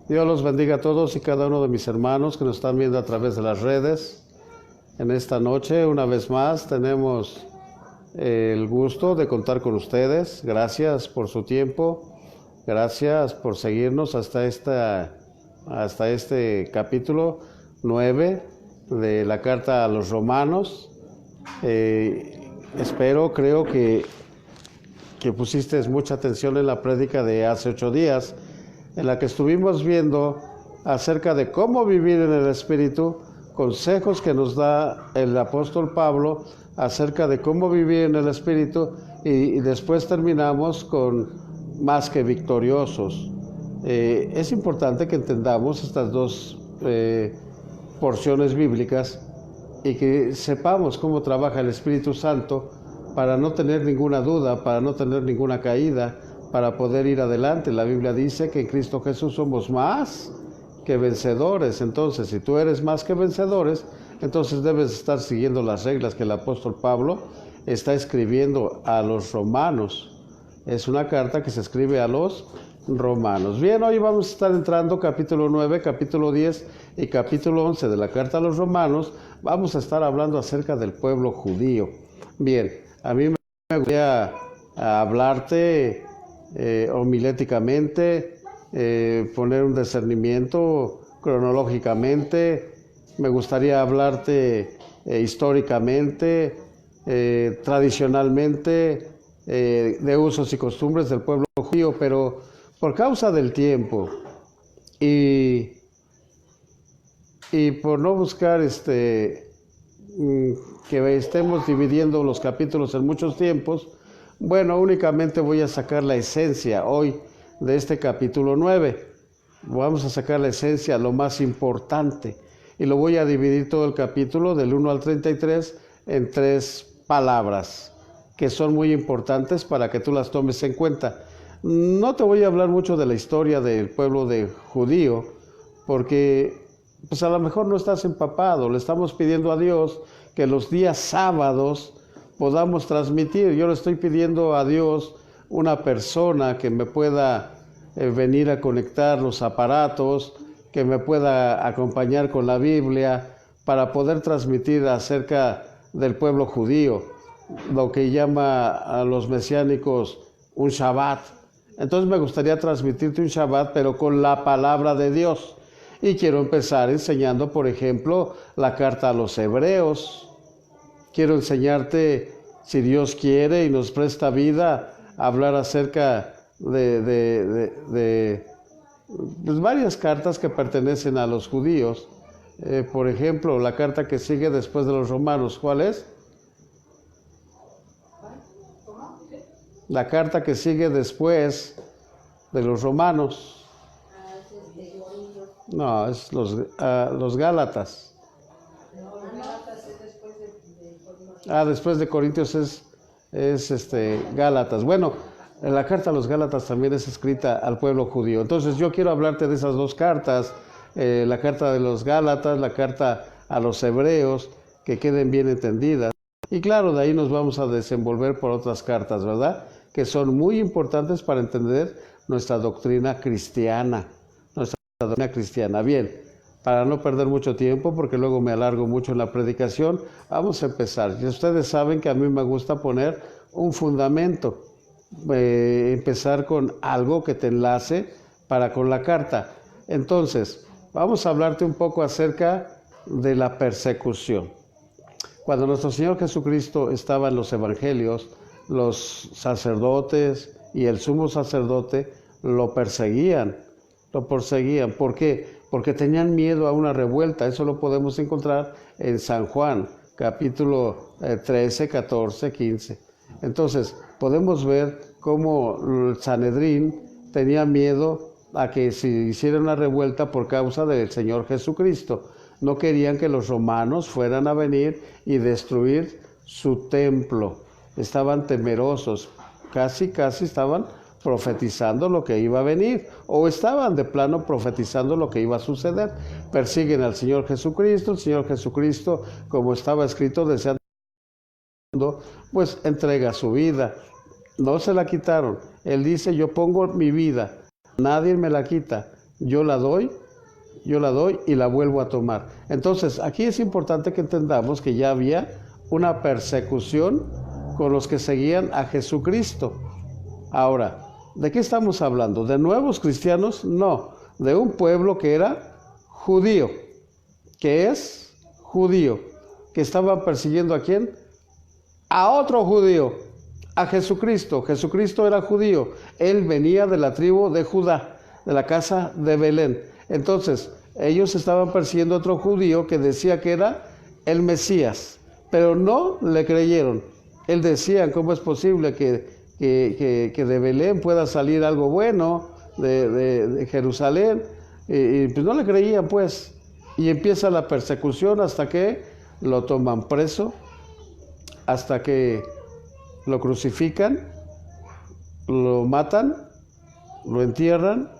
Dios los bendiga a todos y cada uno de mis hermanos que nos están viendo a través de las redes. En esta noche, una vez más, tenemos el gusto de contar con ustedes. Gracias por su tiempo. Gracias por seguirnos hasta este capítulo 9 de la carta a los Romanos. Creo que pusiste mucha atención en la prédica de hace 8 días, en la que estuvimos viendo acerca de cómo vivir en el Espíritu, consejos que nos da el apóstol Pablo acerca de cómo vivir en el Espíritu, y después terminamos con más que victoriosos. Es importante que entendamos estas dos porciones bíblicas y que sepamos cómo trabaja el Espíritu Santo para no tener ninguna duda, para no tener ninguna caída, para poder ir adelante. La Biblia dice que en Cristo Jesús somos más que vencedores. Entonces, si tú eres más que vencedores, entonces debes estar siguiendo las reglas que el apóstol Pablo está escribiendo a los romanos. Es una carta que se escribe a los romanos. Bien, hoy vamos a estar entrando capítulo 9, capítulo 10 y capítulo 11 de la carta a los romanos. Vamos a estar hablando acerca del pueblo judío. Bien, a mí me gustaría hablarte homiléticamente, poner un discernimiento cronológicamente. Me gustaría hablarte históricamente, tradicionalmente, de usos y costumbres del pueblo judío, pero por causa del tiempo y por no buscar que estemos dividiendo los capítulos en muchos tiempos, bueno, únicamente voy a sacar la esencia hoy de este capítulo 9. Vamos a sacar la esencia, lo más importante, y lo voy a dividir todo el capítulo del 1 al 33 en 3 palabras que son muy importantes para que tú las tomes en cuenta. No te voy a hablar mucho de la historia del pueblo judío, porque pues a lo mejor no estás empapado. Le estamos pidiendo a Dios que los días sábados podamos transmitir. Yo le estoy pidiendo a Dios una persona que me pueda venir a conectar los aparatos, que me pueda acompañar con la Biblia para poder transmitir acerca del pueblo judío, lo que llama a los mesiánicos un Shabbat. Entonces me gustaría transmitirte un Shabbat, pero con la palabra de Dios. Y quiero empezar enseñando, por ejemplo, la carta a los Hebreos. Quiero enseñarte, si Dios quiere y nos presta vida, hablar acerca de pues varias cartas que pertenecen a los judíos. Por ejemplo, la carta que sigue después de los romanos, ¿cuál es? La carta que sigue después de los romanos. No, es los Gálatas. Después de Corintios es Gálatas. Bueno, la carta a los Gálatas también es escrita al pueblo judío. Entonces yo quiero hablarte de esas dos cartas, la carta de los Gálatas, la carta a los Hebreos, que queden bien entendidas. Y claro, de ahí nos vamos a desenvolver por otras cartas, ¿verdad?, que son muy importantes para entender nuestra doctrina cristiana. Bien, para no perder mucho tiempo, porque luego me alargo mucho en la predicación, vamos a empezar. Y ustedes saben que a mí me gusta poner un fundamento, empezar con algo que te enlace para con la carta. Entonces, vamos a hablarte un poco acerca de la persecución. Cuando nuestro Señor Jesucristo estaba en los evangelios, los sacerdotes y el sumo sacerdote lo perseguían. ¿Por qué? Porque tenían miedo a una revuelta. Eso lo podemos encontrar en San Juan, capítulo 13, 14, 15. Entonces, podemos ver cómo el Sanedrín tenía miedo a que se hiciera una revuelta por causa del Señor Jesucristo. No querían que los romanos fueran a venir y destruir su templo. Estaban temerosos, casi estaban profetizando lo que iba a venir, o estaban de plano profetizando lo que iba a suceder. Persiguen al Señor Jesucristo. El Señor Jesucristo, como estaba escrito, deseando, pues entrega su vida. No se la quitaron. Él dice: yo pongo mi vida, nadie me la quita. yo la doy y la vuelvo a tomar. Entonces, aquí es importante que entendamos que ya había una persecución con los que seguían a Jesucristo. Ahora, ¿de qué estamos hablando? ¿De nuevos cristianos? No, de un pueblo que era judío, que es judío, que estaban persiguiendo ¿a quién? A otro judío, a Jesucristo. Jesucristo era judío, él venía de la tribu de Judá, de la casa de Belén. Entonces, ellos estaban persiguiendo a otro judío que decía que era el Mesías, pero no le creyeron. Él decía, ¿cómo es posible que de Belén pueda salir algo bueno, de Jerusalén? Y pues no le creían, pues. Y empieza la persecución hasta que lo toman preso, hasta que lo crucifican, lo matan, lo entierran,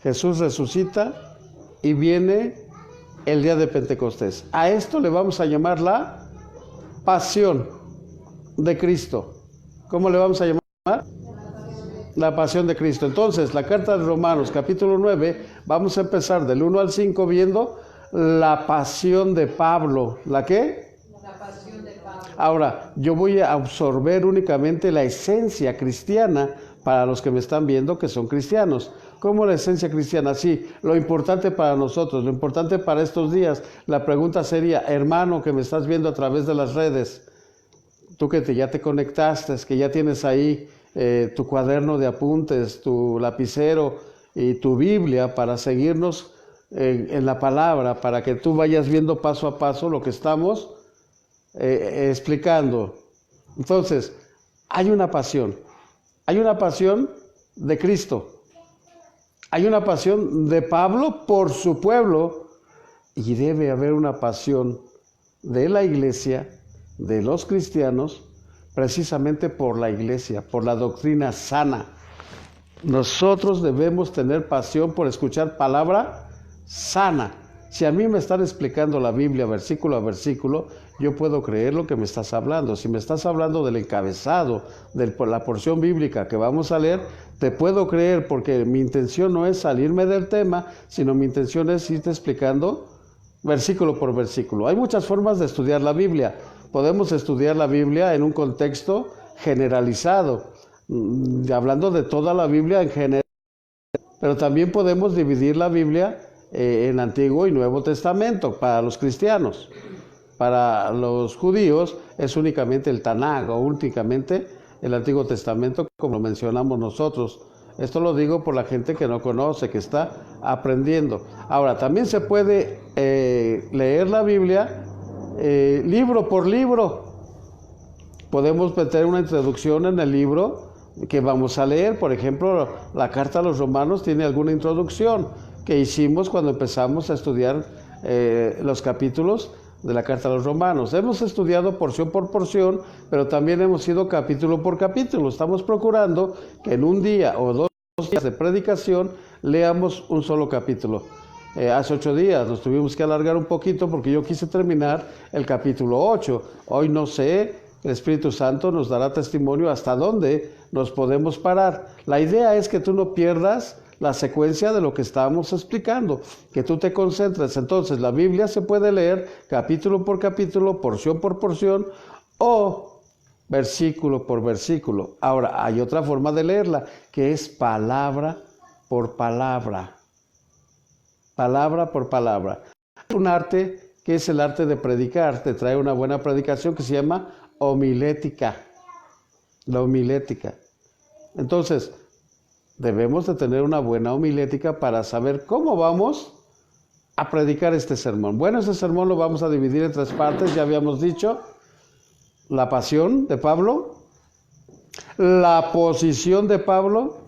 Jesús resucita y viene el día de Pentecostés. A esto le vamos a llamar la pasión de Cristo. ¿Cómo le vamos a llamar? La pasión de Cristo. Entonces, la carta de Romanos, capítulo 9, vamos a empezar del 1 al 5 viendo la pasión de Pablo. ¿La qué? La pasión de Pablo. Ahora, yo voy a absorber únicamente la esencia cristiana para los que me están viendo que son cristianos. ¿Cómo la esencia cristiana? Sí, lo importante para nosotros, lo importante para estos días. La pregunta sería, hermano que me estás viendo a través de las redes, tú que ya te conectaste, que ya tienes ahí tu cuaderno de apuntes, tu lapicero y tu Biblia para seguirnos en la palabra, para que tú vayas viendo paso a paso lo que estamos explicando. Entonces, hay una pasión de Cristo, hay una pasión de Pablo por su pueblo, y debe haber una pasión de la iglesia, de los cristianos, precisamente por la iglesia, por la doctrina sana. Nosotros debemos tener pasión por escuchar palabra sana. Si a mí me están explicando la Biblia versículo a versículo, yo puedo creer lo que me estás hablando. Si me estás hablando del encabezado, de la porción bíblica que vamos a leer, te puedo creer porque mi intención no es salirme del tema, sino mi intención es irte explicando versículo por versículo. Hay muchas formas de estudiar la Biblia. Podemos estudiar la Biblia en un contexto generalizado, hablando de toda la Biblia en general, pero también podemos dividir la Biblia en Antiguo y Nuevo Testamento para los cristianos. Para los judíos es únicamente el Tanaj o únicamente el Antiguo Testamento, como lo mencionamos nosotros. Esto lo digo por la gente que no conoce, que está aprendiendo. Ahora, también se puede leer la Biblia libro por libro. Podemos meter una introducción en el libro que vamos a leer. Por ejemplo, la carta a los Romanos tiene alguna introducción que hicimos cuando empezamos a estudiar los capítulos de la carta a los Romanos. Hemos estudiado porción por porción, pero también hemos ido capítulo por capítulo. Estamos procurando que en un día o 2 días de predicación leamos un solo capítulo. Hace 8 días nos tuvimos que alargar un poquito porque yo quise terminar el capítulo 8. Hoy no sé, el Espíritu Santo nos dará testimonio hasta dónde nos podemos parar. La idea es que tú no pierdas la secuencia de lo que estábamos explicando, que tú te concentres. Entonces, la Biblia se puede leer capítulo por capítulo, porción por porción o versículo por versículo. Ahora, hay otra forma de leerla, que es palabra por palabra. Palabra por palabra. Hay un arte que es el arte de predicar. Te trae una buena predicación que se llama homilética. La homilética. Entonces, debemos de tener una buena homilética para saber cómo vamos a predicar este sermón. Bueno, este sermón lo vamos a dividir en 3 partes, ya habíamos dicho. La pasión de Pablo, la posición de Pablo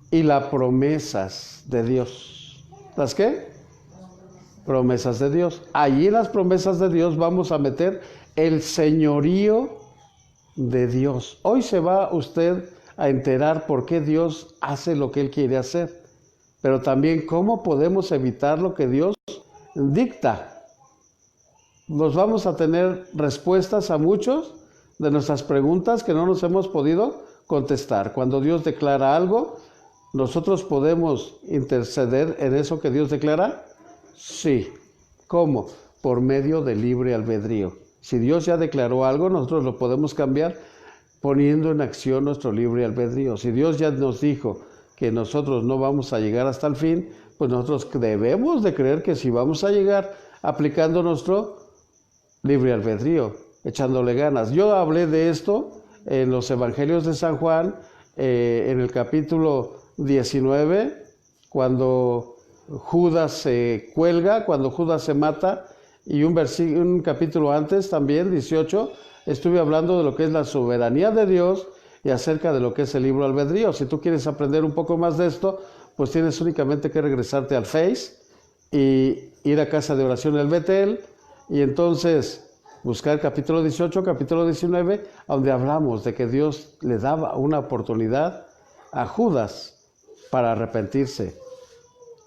y las promesas de Dios. ¿Las qué? Promesas de Dios. Allí en las promesas de Dios vamos a meter el señorío de Dios. Hoy se va usted a enterar por qué Dios hace lo que Él quiere hacer, pero también cómo podemos evitar lo que Dios dicta. Nos vamos a tener respuestas a muchos de nuestras preguntas que no nos hemos podido contestar. Cuando Dios declara algo, ¿Nosotros podemos interceder en eso que Dios declara? Sí. ¿Cómo? Por medio del libre albedrío. Si Dios ya declaró algo, nosotros lo podemos cambiar poniendo en acción nuestro libre albedrío. Si Dios ya nos dijo que nosotros no vamos a llegar hasta el fin, pues nosotros debemos de creer que sí vamos a llegar aplicando nuestro libre albedrío, echándole ganas. Yo hablé de esto en los Evangelios de San Juan, en el capítulo 19, cuando Judas se cuelga, cuando Judas se mata, y un capítulo antes también, 18, estuve hablando de lo que es la soberanía de Dios y acerca de lo que es el libre albedrío. Si tú quieres aprender un poco más de esto, pues tienes únicamente que regresarte al Face y ir a Casa de Oración El Betel, y entonces buscar capítulo 18, capítulo 19, donde hablamos de que Dios le daba una oportunidad a Judas para arrepentirse.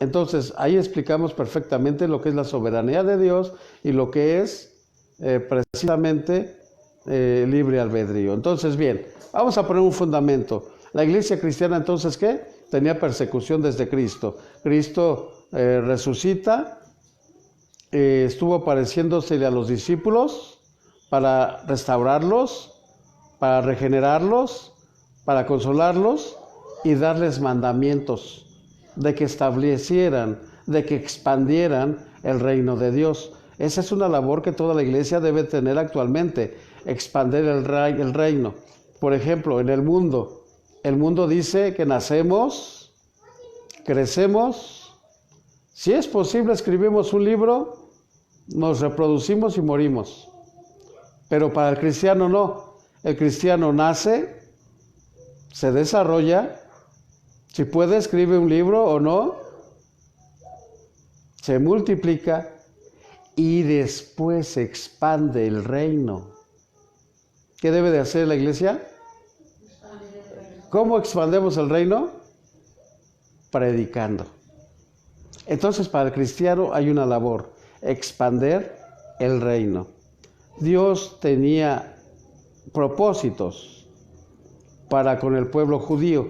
Entonces, ahí explicamos perfectamente lo que es la soberanía de Dios y lo que es precisamente libre albedrío. Entonces, bien, vamos a poner un fundamento. La iglesia cristiana, entonces, ¿qué? Tenía persecución desde Cristo. Cristo resucita, estuvo apareciéndosele a los discípulos para restaurarlos, para regenerarlos, para consolarlos y darles mandamientos de que establecieran, de que expandieran el reino de Dios. Esa es una labor que toda la iglesia debe tener actualmente, expandir el reino. Por ejemplo, en el mundo dice que nacemos, crecemos, si es posible escribimos un libro, nos reproducimos y morimos. Pero para el cristiano no. El cristiano nace, se desarrolla, si puede escribe un libro o no, se multiplica y después se expande el reino. ¿Qué debe de hacer la iglesia? ¿Cómo expandemos el reino? Predicando. Entonces, para el cristiano hay una labor, expander el reino. Dios tenía propósitos para con el pueblo judío.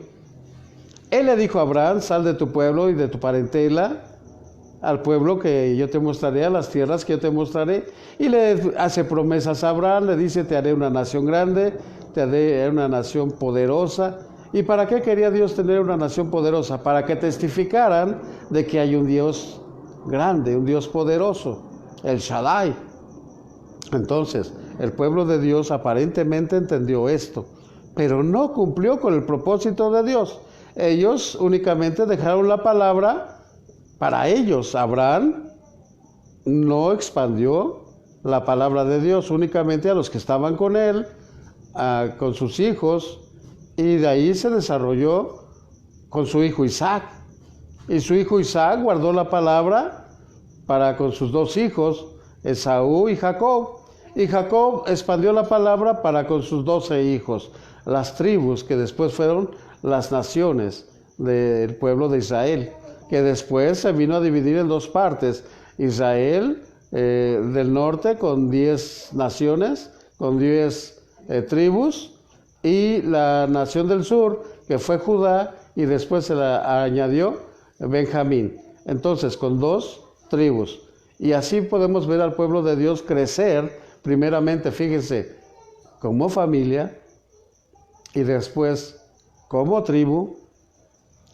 Él le dijo a Abraham, sal de tu pueblo y de tu parentela al pueblo que yo te mostraré, a las tierras que yo te mostraré. Y le hace promesas a Abraham, le dice, te haré una nación grande, te haré una nación poderosa. ¿Y para qué quería Dios tener una nación poderosa? Para que testificaran de que hay un Dios grande, un Dios poderoso, el Shaddai. Entonces, el pueblo de Dios aparentemente entendió esto, pero no cumplió con el propósito de Dios. Ellos únicamente dejaron la palabra para ellos. Abraham no expandió la palabra de Dios, únicamente a los que estaban con él, con sus hijos, y de ahí se desarrolló con su hijo Isaac. Y su hijo Isaac guardó la palabra para con sus dos hijos, Esaú y Jacob. Y Jacob expandió la palabra para con sus 12 hijos, las tribus que después fueron las naciones del pueblo de Israel, que después se vino a dividir en dos partes. Israel del norte con 10 naciones, con 10 tribus, y la nación del sur, que fue Judá, y después se la añadió Benjamín. Entonces, con 2 tribus. Y así podemos ver al pueblo de Dios crecer, primeramente, fíjense, como familia, y después como tribu,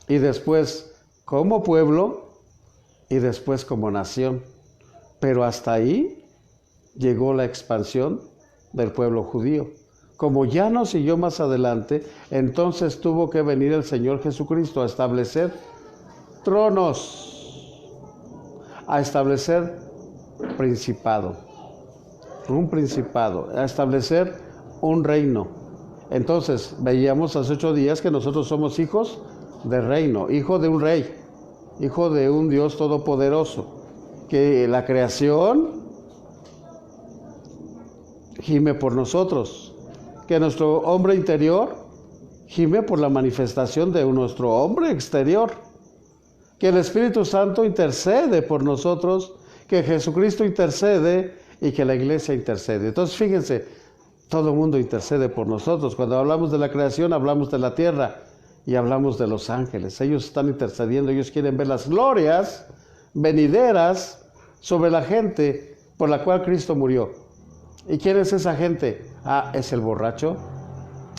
y después como pueblo, y después como nación. Pero hasta ahí llegó la expansión del pueblo judío. Como ya no siguió más adelante, entonces tuvo que venir el Señor Jesucristo a establecer tronos, a establecer un principado, a establecer un reino. Entonces, veíamos hace 8 días que nosotros somos hijos de reino, hijo de un rey, hijo de un Dios todopoderoso, que la creación gime por nosotros, que nuestro hombre interior gime por la manifestación de nuestro hombre exterior, que el Espíritu Santo intercede por nosotros, que Jesucristo intercede y que la iglesia intercede. Entonces, fíjense, todo el mundo intercede por nosotros. Cuando hablamos de la creación, hablamos de la tierra, y hablamos de los ángeles. Ellos están intercediendo, ellos quieren ver las glorias venideras sobre la gente por la cual Cristo murió. ¿Y quién es esa gente? Es el borracho,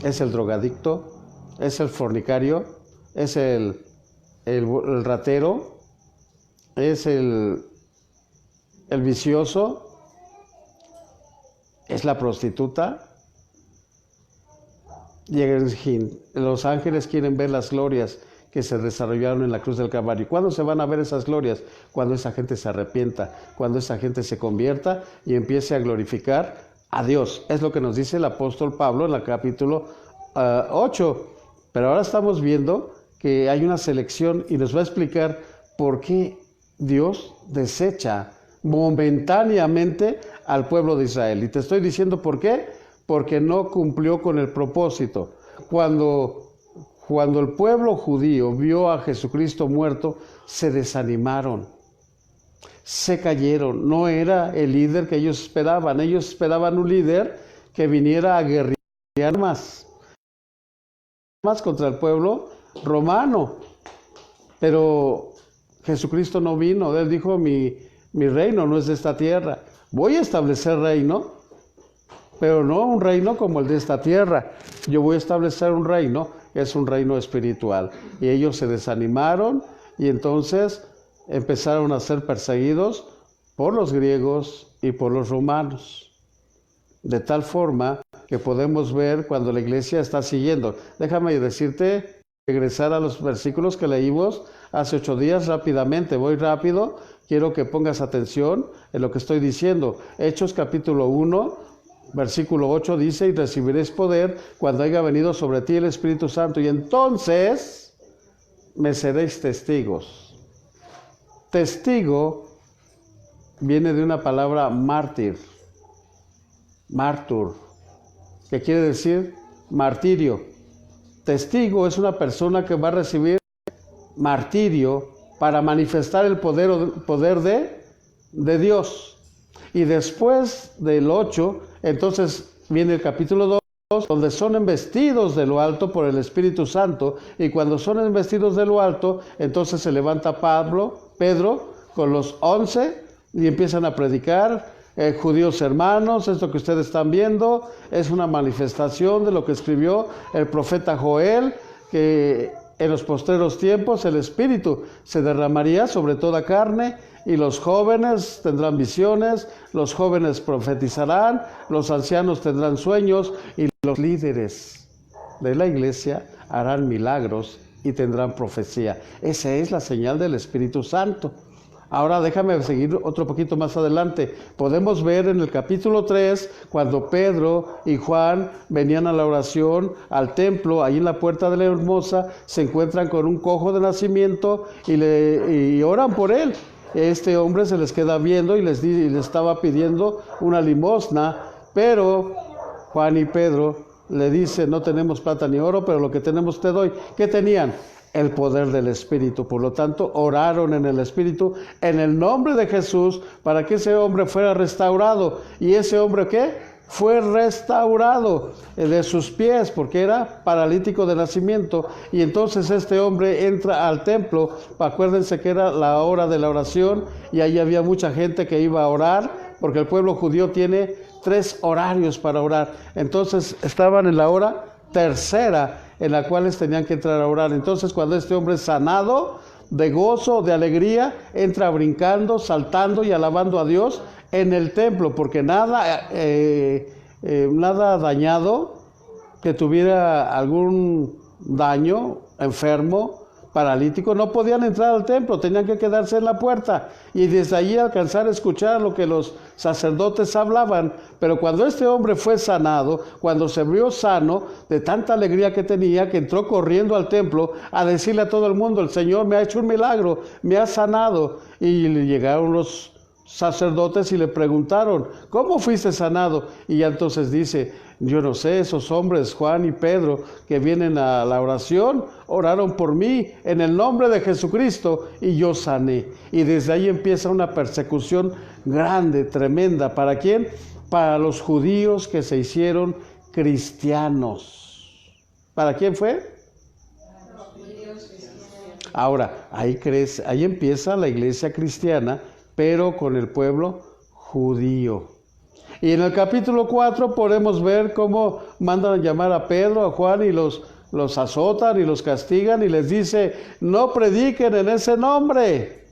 es el drogadicto, es el fornicario, es el ratero, es el vicioso, es la prostituta. Y los ángeles quieren ver las glorias que se desarrollaron en la cruz del Calvario. ¿Cuándo se van a ver esas glorias? Cuando esa gente se arrepienta, cuando esa gente se convierta y empiece a glorificar a Dios. Es lo que nos dice el apóstol Pablo en el capítulo 8. Pero ahora estamos viendo que hay una selección y nos va a explicar por qué Dios desecha momentáneamente al pueblo de Israel. Y te estoy diciendo por qué. Porque no cumplió con el propósito. Cuando el pueblo judío vio a Jesucristo muerto, se desanimaron, se cayeron. No era el líder que ellos esperaban. Ellos esperaban un líder que viniera a guerrear más contra el pueblo romano. Pero Jesucristo no vino. Él dijo, mi reino no es de esta tierra. Voy a establecer reino, pero no un reino como el de esta tierra. Yo voy a establecer un reino que es un reino espiritual. Y ellos se desanimaron y entonces empezaron a ser perseguidos por los griegos y por los romanos. De tal forma que podemos ver cuando la iglesia está siguiendo. Déjame decirte, regresar a los versículos que leímos hace 8 días rápidamente. Voy rápido, quiero que pongas atención en lo que estoy diciendo. Hechos capítulo 1. Versículo 8 dice, y recibiréis poder cuando haya venido sobre ti el Espíritu Santo, y entonces me seréis testigos. Testigo viene de una palabra mártir, que quiere decir martirio. Testigo es una persona que va a recibir martirio para manifestar el poder de Dios. Y después del 8, entonces viene el capítulo 2, donde son embestidos de lo alto por el Espíritu Santo. Y cuando son embestidos de lo alto, entonces se levanta Pedro, con los 11 y empiezan a predicar. Judíos hermanos, esto que ustedes están viendo es una manifestación de lo que escribió el profeta Joel, que en los postreros tiempos el Espíritu se derramaría sobre toda carne, y los jóvenes tendrán visiones, los jóvenes profetizarán, los ancianos tendrán sueños, y los líderes de la iglesia harán milagros y tendrán profecía. Esa es la señal del Espíritu Santo. Ahora déjame seguir otro poquito más adelante. Podemos ver en el capítulo 3, cuando Pedro y Juan venían a la oración al templo, ahí en la puerta de la Hermosa, se encuentran con un cojo de nacimiento y oran por él. Este hombre se les queda viendo y les estaba pidiendo una limosna, pero Juan y Pedro le dicen, no tenemos plata ni oro, pero lo que tenemos te doy. ¿Qué tenían? El poder del Espíritu. Por lo tanto, oraron en el Espíritu, en el nombre de Jesús, para que ese hombre fuera restaurado. ¿Y ese hombre qué? Fue restaurado de sus pies, porque era paralítico de nacimiento. Y entonces este hombre entra al templo. Acuérdense que era la hora de la oración, y ahí había mucha gente que iba a orar, porque el pueblo judío tiene 3 horarios para orar. Entonces estaban en la hora tercera, en la cual tenían que entrar a orar. Entonces, cuando este hombre es sanado, de gozo, de alegría, entra brincando, saltando y alabando a Dios en el templo, porque nada dañado, que tuviera algún daño, enfermo, paralítico, no podían entrar al templo, tenían que quedarse en la puerta y desde allí alcanzar a escuchar lo que los sacerdotes hablaban. Pero cuando este hombre fue sanado, cuando se vio sano, de tanta alegría que tenía, que entró corriendo al templo a decirle a todo el mundo, el Señor me ha hecho un milagro, me ha sanado. Y le llegaron los sacerdotes y le preguntaron, ¿cómo fuiste sanado? Y ya entonces dice, yo no sé, esos hombres, Juan y Pedro, que vienen a la oración, oraron por mí en el nombre de Jesucristo y yo sané. Y desde ahí empieza una persecución grande, tremenda. ¿Para quién? Para los judíos que se hicieron cristianos. ¿Para quién fue? Ahora, ahí crece, ahí empieza la iglesia cristiana, pero con el pueblo judío. Y en el capítulo 4 podemos ver cómo mandan a llamar a Pedro, a Juan, y los azotan y los castigan y les dice, no prediquen en ese nombre.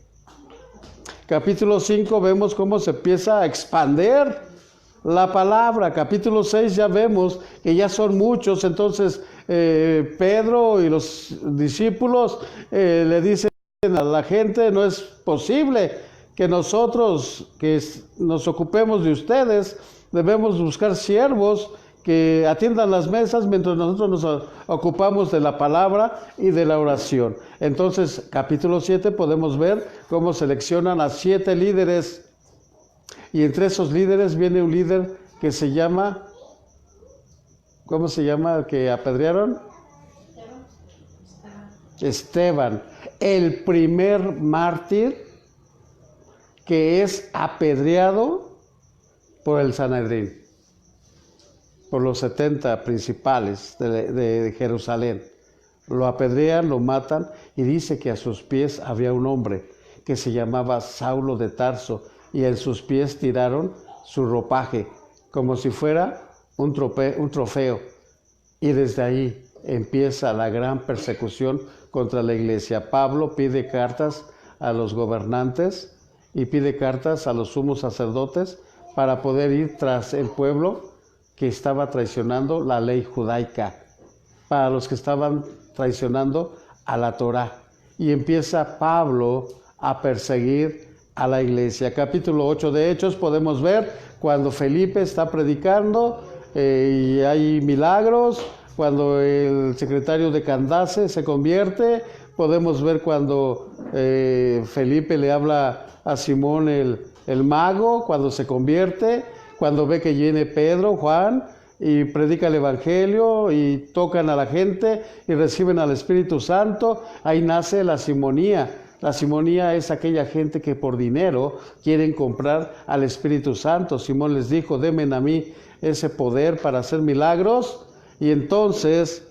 Capítulo 5 vemos cómo se empieza a expander la palabra. Capítulo 6 ya vemos que ya son muchos, entonces Pedro y los discípulos le dicen a la gente, no es posible que nosotros que nos ocupemos de ustedes, debemos buscar siervos que atiendan las mesas mientras nosotros nos ocupamos de la palabra y de la oración. Entonces, capítulo 7 podemos ver cómo seleccionan a 7 líderes, y entre esos líderes viene un líder que se llama, ¿cómo se llama el que apedrearon? Esteban, el primer mártir que es apedreado por el Sanedrín, por los 70 principales de Jerusalén. Lo apedrean, lo matan, y dice que a sus pies había un hombre que se llamaba Saulo de Tarso, y en sus pies tiraron su ropaje, como si fuera un trofeo. Y desde ahí empieza la gran persecución contra la iglesia. Pablo pide cartas a los gobernantes y pide cartas a los sumos sacerdotes para poder ir tras el pueblo que estaba traicionando la ley judaica, para los que estaban traicionando a la Torá. Y empieza Pablo a perseguir a la iglesia. Capítulo 8 de Hechos podemos ver cuando Felipe está predicando y hay milagros, cuando el secretario de Candace se convierte. Podemos ver cuando Felipe le habla a Simón el mago, cuando se convierte, cuando ve que viene Pedro, Juan, y predica el evangelio y tocan a la gente y reciben al Espíritu Santo. Ahí nace la simonía. La simonía es aquella gente que por dinero quieren comprar al Espíritu Santo. Simón les dijo, denme a mí ese poder para hacer milagros. Y entonces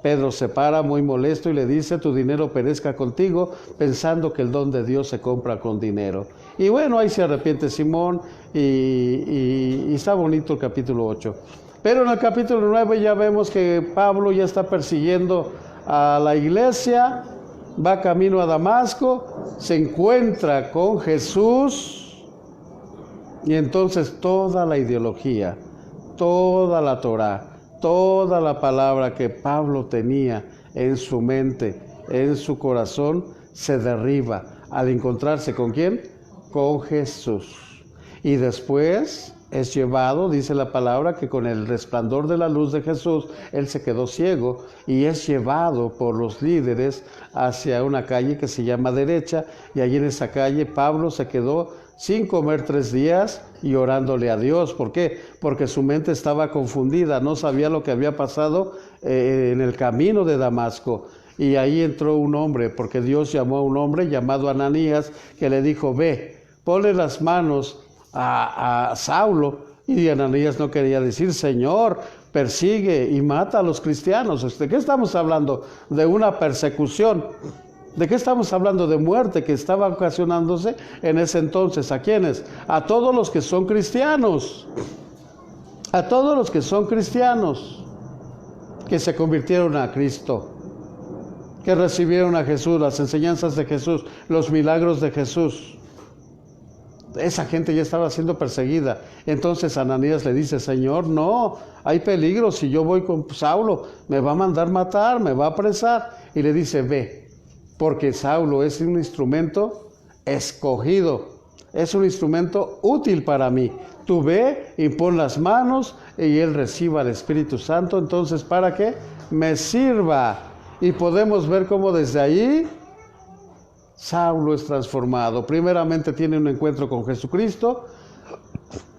Pedro se para muy molesto y le dice, tu dinero perezca contigo, pensando que el don de Dios se compra con dinero. Y bueno, ahí se arrepiente Simón y está bonito el capítulo 8. Pero en el capítulo 9 ya vemos que Pablo ya está persiguiendo a la iglesia, va camino a Damasco, se encuentra con Jesús, y entonces toda la ideología, toda la Torá, toda la palabra que Pablo tenía en su mente, en su corazón, se derriba al encontrarse ¿con quién? Con Jesús. Y después es llevado, dice la palabra, que con el resplandor de la luz de Jesús, él se quedó ciego y es llevado por los líderes hacia una calle que se llama Derecha, y allí en esa calle Pablo se quedó sin comer 3 días y orándole a Dios. ¿Por qué? Porque su mente estaba confundida, no sabía lo que había pasado en el camino de Damasco. Y ahí entró un hombre, porque Dios llamó a un hombre llamado Ananías, que le dijo, ve, ponle las manos a Saulo. Y Ananías no quería decir, Señor, persigue y mata a los cristianos. ¿De qué estamos hablando? De una persecución. ¿De qué estamos hablando? De muerte que estaba ocasionándose en ese entonces. ¿A quiénes? A todos los que son cristianos. A todos los que son cristianos, que se convirtieron a Cristo, que recibieron a Jesús, las enseñanzas de Jesús, los milagros de Jesús. Esa gente ya estaba siendo perseguida. Entonces Ananías le dice, Señor, no, hay peligro, si yo voy con Saulo, me va a mandar matar, me va a apresar. Y le dice, ve, porque Saulo es un instrumento escogido, es un instrumento útil para mí. Tú ve y pon las manos y él reciba el Espíritu Santo. Entonces, ¿para qué? Me sirva. Y podemos ver cómo desde ahí Saulo es transformado. Primeramente tiene un encuentro con Jesucristo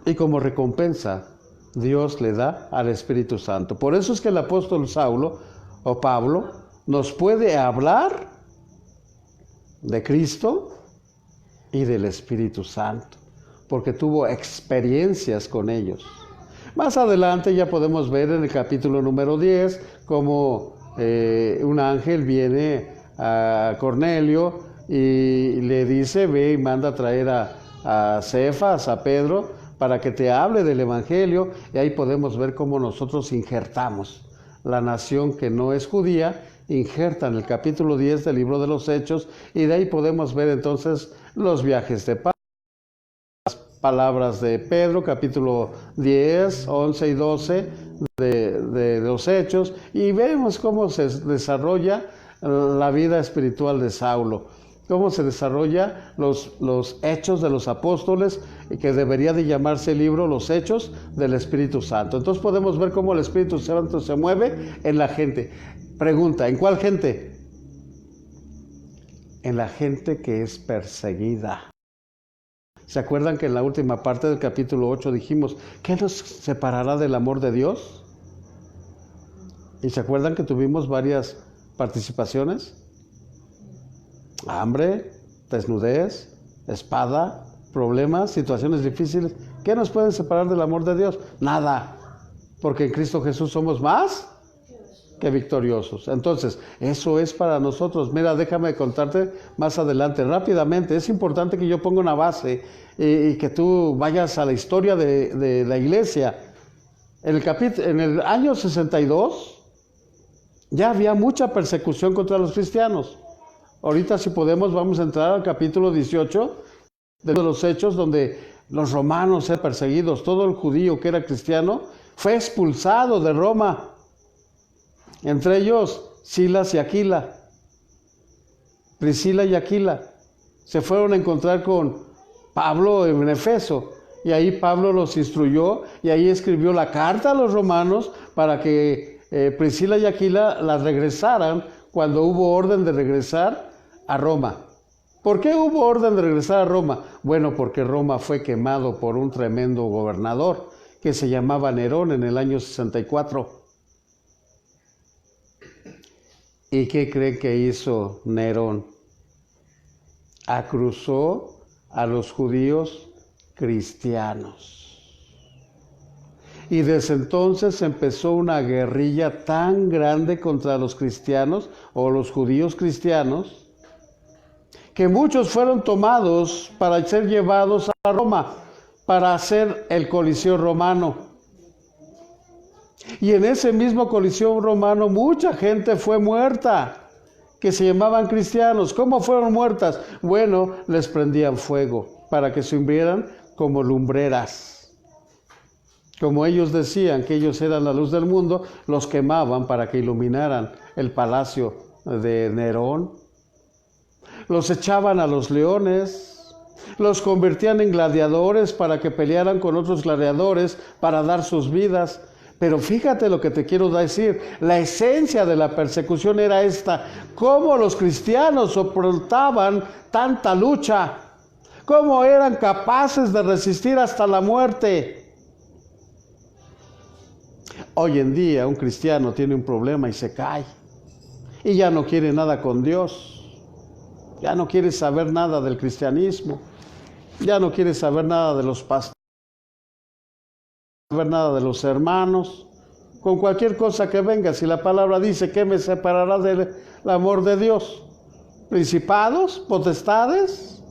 y como recompensa Dios le da al Espíritu Santo. Por eso es que el apóstol Saulo o Pablo nos puede hablar de Cristo y del Espíritu Santo, porque tuvo experiencias con ellos. Más adelante ya podemos ver en el capítulo número 10 cómo un ángel viene a Cornelio y le dice, ve y manda a traer a Cefas, a Pedro, para que te hable del Evangelio, y ahí podemos ver cómo nosotros injertamos. La nación que no es judía injerta en el capítulo 10 del libro de los Hechos, y de ahí podemos ver entonces los viajes de Pablo, las palabras de Pedro, capítulo 10, 11 y 12 de los Hechos, y vemos cómo se desarrolla la vida espiritual de Saulo, cómo se desarrolla los hechos de los apóstoles, que debería de llamarse el libro Los Hechos del Espíritu Santo. Entonces podemos ver cómo el Espíritu Santo se mueve en la gente. Pregunta, ¿en cuál gente? En la gente que es perseguida. ¿Se acuerdan que en la última parte del capítulo 8 dijimos, ¿qué nos separará del amor de Dios? ¿Y se acuerdan que tuvimos varias participaciones? Hambre, desnudez, espada, problemas, situaciones difíciles. ¿Qué nos pueden separar del amor de Dios? Nada, porque en Cristo Jesús somos más que victoriosos. Entonces, eso es para nosotros. Mira, déjame contarte más adelante, rápidamente. Es importante que yo ponga una base y que tú vayas a la historia de la iglesia. En el año 62 ya había mucha persecución contra los cristianos. Ahorita, si podemos, vamos a entrar al capítulo 18 de los Hechos, donde los romanos eran perseguidos. Todo el judío que era cristiano fue expulsado de Roma. Entre ellos, Silas y Aquila. Priscila y Aquila se fueron a encontrar con Pablo en Efeso. Y ahí Pablo los instruyó y ahí escribió la carta a los romanos para que Priscila y Aquila las regresaran cuando hubo orden de regresar a Roma. ¿Por qué hubo orden de regresar a Roma? Bueno, porque Roma fue quemado por un tremendo gobernador que se llamaba Nerón en el año 64. ¿Y qué creen que hizo Nerón? Acusó a los judíos cristianos. Y desde entonces empezó una guerrilla tan grande contra los cristianos o los judíos cristianos, que muchos fueron tomados para ser llevados a Roma para hacer el Coliseo romano. Y en ese mismo Coliseo romano mucha gente fue muerta, que se llamaban cristianos. ¿Cómo fueron muertas? Bueno, les prendían fuego para que se hundieran como lumbreras. Como ellos decían que ellos eran la luz del mundo, los quemaban para que iluminaran el palacio de Nerón. Los echaban a los leones, los convertían en gladiadores para que pelearan con otros gladiadores para dar sus vidas. Pero fíjate lo que te quiero decir, la esencia de la persecución era esta: cómo los cristianos soportaban tanta lucha, cómo eran capaces de resistir hasta la muerte. Hoy en día un cristiano tiene un problema y se cae, y ya no quiere nada con Dios, ya no quiere saber nada del cristianismo, ya no quiere saber nada de los pastores, saber nada de los hermanos. Con cualquier cosa que venga, si la palabra dice, ¿qué me separará del amor de Dios? ¿Principados? ¿Potestades?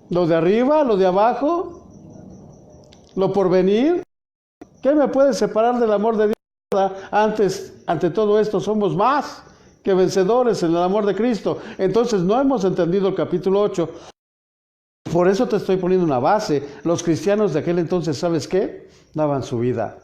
¿Lo de arriba? ¿Lo de abajo? ¿Lo por venir? ¿Qué me puede separar del amor de Dios? Ante todo esto somos más que vencedores en el amor de Cristo. Entonces no hemos entendido el capítulo 8. Por eso te estoy poniendo una base. Los cristianos de aquel entonces, ¿sabes qué? Daban su vida.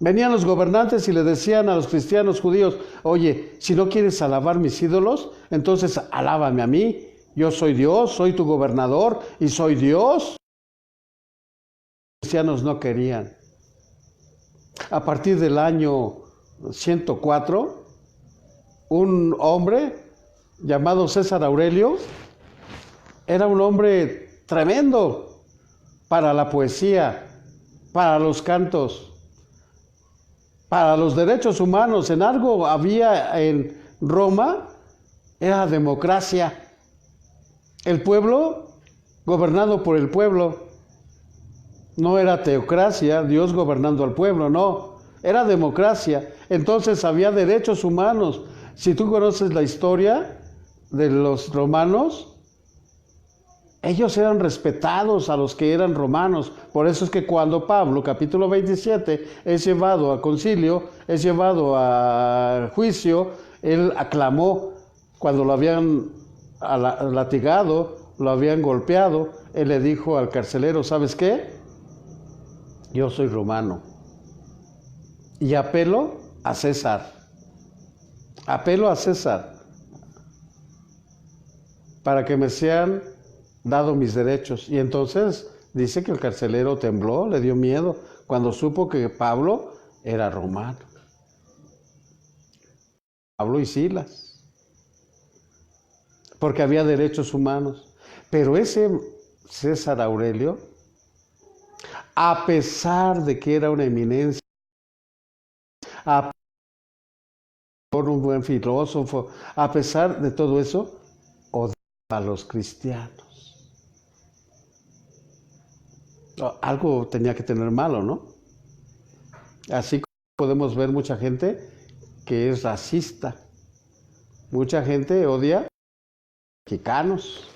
Venían los gobernantes y le decían a los cristianos judíos: oye, si no quieres alabar mis ídolos, entonces alábame a mí. Yo soy Dios, soy tu gobernador y soy Dios. Los cristianos no querían. A partir del año 104, un hombre llamado César Aurelio era un hombre tremendo para la poesía, para los cantos, para los derechos humanos. En algo había en Roma, era democracia. El pueblo gobernado por el pueblo. No era teocracia, Dios gobernando al pueblo, no. era democracia, entonces había derechos humanos. Si tú conoces la historia de los romanos, ellos eran respetados a los que eran romanos. Por eso es que cuando Pablo, capítulo 27, es llevado a concilio, es llevado a juicio, él aclamó cuando lo habían latigado, lo habían golpeado. Él le dijo al carcelero, ¿sabes qué? Yo soy romano y apelo a César. Apelo a César para que me sean dado mis derechos. Y entonces dice que el carcelero tembló, le dio miedo cuando supo que Pablo era romano. Pablo y Silas, porque había derechos humanos. Pero ese César Aurelio, a pesar de que era una eminencia, un buen filósofo, a pesar de todo eso, odiaba a los cristianos. Algo tenía que tener malo, ¿no? Así como podemos ver mucha gente que es racista. Mucha gente odia a los mexicanos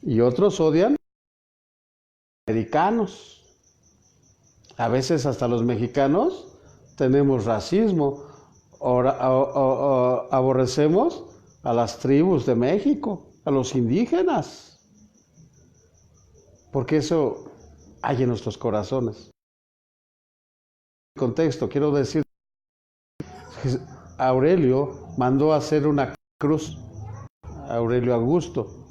y otros odian a los americanos. A veces hasta los mexicanos tenemos racismo. Aborrecemos a las tribus de México, a los indígenas. Porque eso hay en nuestros corazones. En contexto, quiero decir, Aurelio mandó a hacer una cruz, Aurelio Augusto,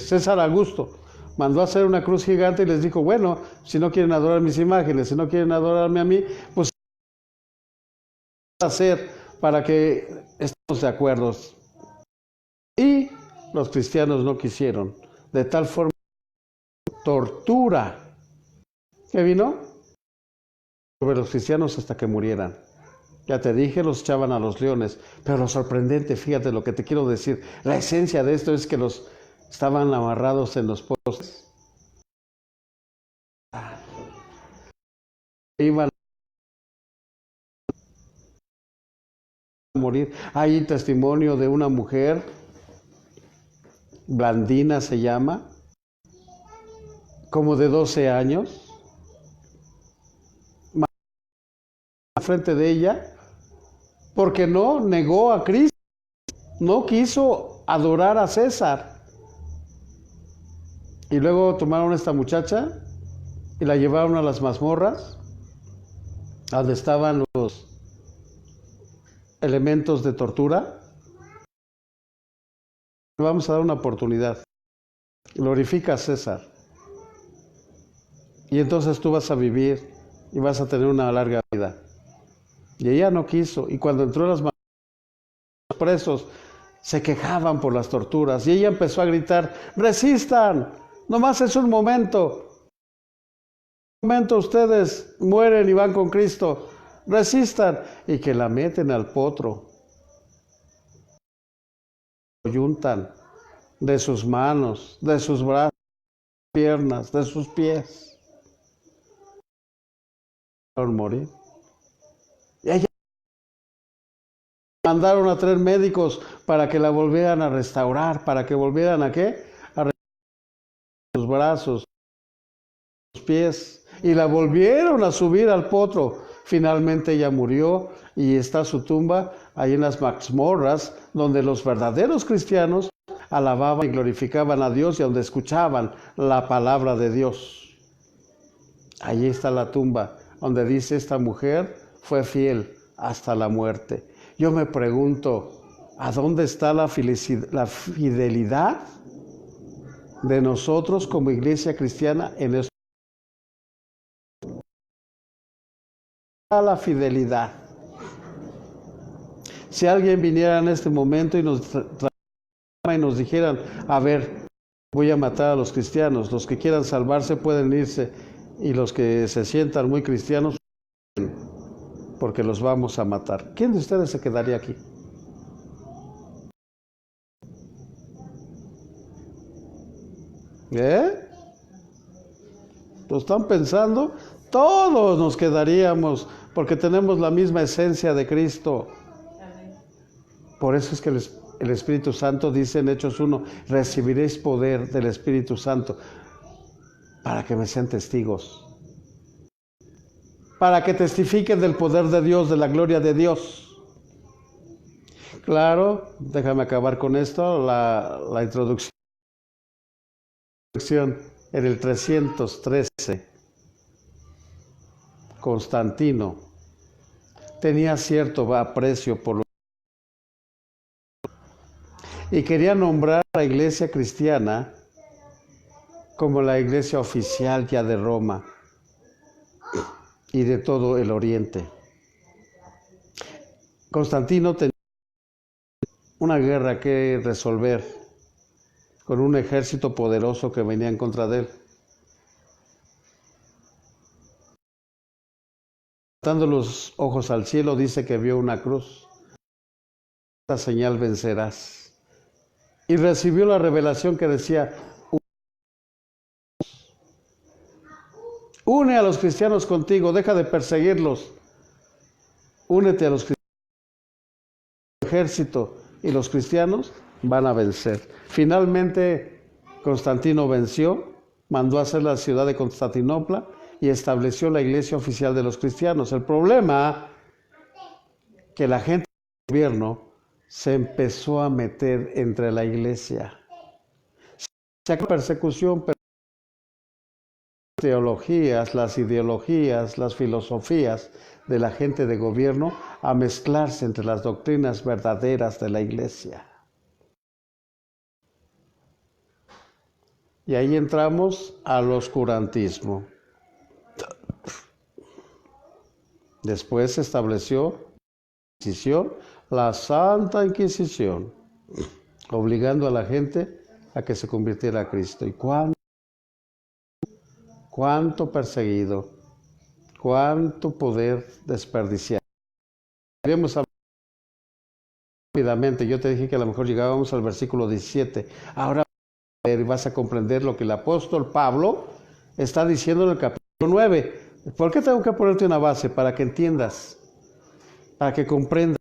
César Augusto, mandó a hacer una cruz gigante y les dijo, bueno, si no quieren adorar mis imágenes, si no quieren adorarme a mí, pues hacer para que estemos de acuerdo. Y los cristianos no quisieron, de tal forma tortura que vino sobre los cristianos hasta que murieran. Ya te dije, los echaban a los leones, pero lo sorprendente, fíjate lo que te quiero decir, la esencia de esto es que los estaban amarrados en los postes. Iban a morir. Hay testimonio de una mujer, Blandina se llama, como de 12 años, frente de ella, porque no negó a Cristo, no quiso adorar a César. Y luego tomaron a esta muchacha y la llevaron a las mazmorras, donde estaban los elementos de tortura. Vamos a dar una oportunidad. Glorifica a César. Y entonces tú vas a vivir y vas a tener una larga vida. Y ella no quiso. Y cuando entró a las mazmorras, los presos se quejaban por las torturas. Y ella empezó a gritar, resistan, nomás es un momento. Un momento ustedes mueren y van con Cristo. Resistan. Y que la meten al potro. Lo yuntan de sus manos, de sus brazos, piernas, de sus pies. Por morir. Y ella mandaron a 3 médicos para que la volvieran a restaurar, para que volvieran a ¿qué? A restaurar sus brazos, sus pies. Y la volvieron a subir al potro. Finalmente ella murió y está su tumba ahí en las mazmorras, donde los verdaderos cristianos alababan y glorificaban a Dios y donde escuchaban la palabra de Dios. Allí está la tumba, donde dice esta mujer fue fiel hasta la muerte. Yo me pregunto, ¿a dónde está la fidelidad de nosotros como iglesia cristiana en esto? La fidelidad. Si alguien viniera en este momento y nos dijeran, a ver, voy a matar a los cristianos, los que quieran salvarse pueden irse y los que se sientan muy cristianos, porque los vamos a matar. ¿Quién de ustedes se quedaría aquí? ¿Lo están pensando? Todos nos quedaríamos porque tenemos la misma esencia de Cristo. Por eso es que el Espíritu Santo dice en Hechos 1, recibiréis poder del Espíritu Santo para que me sean testigos. Para que testifiquen del poder de Dios, de la gloria de Dios. Claro, déjame acabar con esto, la introducción. En el 313, Constantino tenía cierto aprecio por y quería nombrar a la iglesia cristiana como la iglesia oficial ya de Roma y de todo el Oriente. Constantino tenía una guerra que resolver con un ejército poderoso que venía en contra de él. Levantando los ojos al cielo, dice que vio una cruz. Esta señal vencerás. Y recibió la revelación que decía, une a los cristianos contigo, deja de perseguirlos. Únete a los cristianos. El ejército y los cristianos van a vencer. Finalmente, Constantino venció, mandó a hacer la ciudad de Constantinopla y estableció la iglesia oficial de los cristianos. El problema que la gente del gobierno se empezó a meter entre la iglesia. Se acabó la persecución, pero las teologías, las ideologías, las filosofías de la gente de gobierno a mezclarse entre las doctrinas verdaderas de la iglesia. Y ahí entramos al oscurantismo. Después se estableció la Santa Inquisición, obligando a la gente a que se convirtiera a Cristo. ¿Y cuánto perseguido? ¿Cuánto poder desperdiciado? Queremos hablar rápidamente. Yo te dije que a lo mejor llegábamos al versículo 17. Ahora vas a comprender lo que el apóstol Pablo está diciendo en el capítulo 9. ¿Por qué tengo que ponerte una base? Para que entiendas, para que comprendas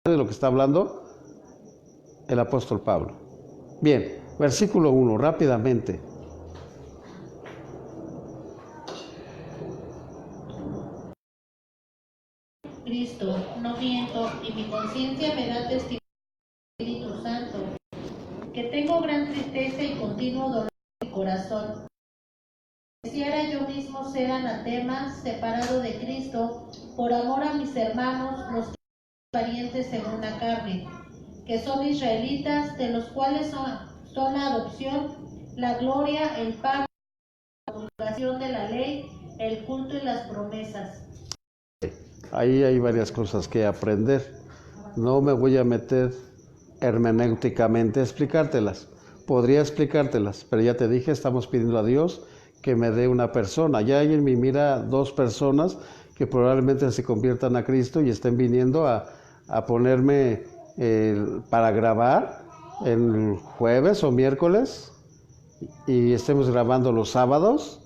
de lo que está hablando el apóstol Pablo. Bien, versículo 1, rápidamente. Cristo, no miento, y mi conciencia me da testimonio del Espíritu Santo, que tengo gran tristeza y continuo dolor en mi corazón. Quisiera yo mismo ser anatema, separado de Cristo, por amor a mis hermanos, los que son parientes según la carne, que son israelitas, de los cuales son la adopción, la gloria, el pago, la promulgación de la ley, el culto y las promesas. Ahí hay varias cosas que aprender. No me voy a meter hermenéuticamente a explicártelas. Podría explicártelas, pero ya te dije, estamos pidiendo a Dios que me dé una persona. Ya hay en mi mira 2 personas que probablemente se conviertan a Cristo y estén viniendo a ponerme para grabar el jueves o miércoles y estemos grabando los sábados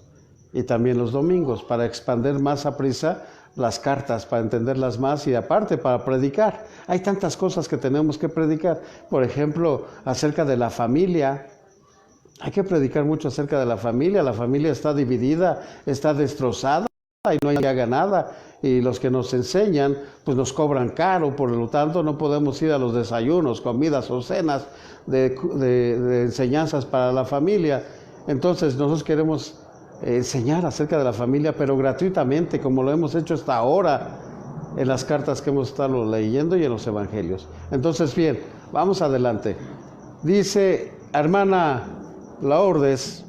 y también los domingos para expandir más a prisa las cartas, para entenderlas más y aparte para predicar. Hay tantas cosas que tenemos que predicar. Por ejemplo, acerca de la familia. Hay que predicar mucho acerca de la familia. La familia está dividida, está destrozada y no haga nada. Y los que nos enseñan, pues nos cobran caro. Por lo tanto, no podemos ir a los desayunos, comidas o cenas de enseñanzas para la familia. Entonces, nosotros queremos enseñar acerca de la familia, pero gratuitamente, como lo hemos hecho hasta ahora en las cartas que hemos estado leyendo y en los evangelios. Entonces, bien, vamos adelante. Dice, hermana Lourdes,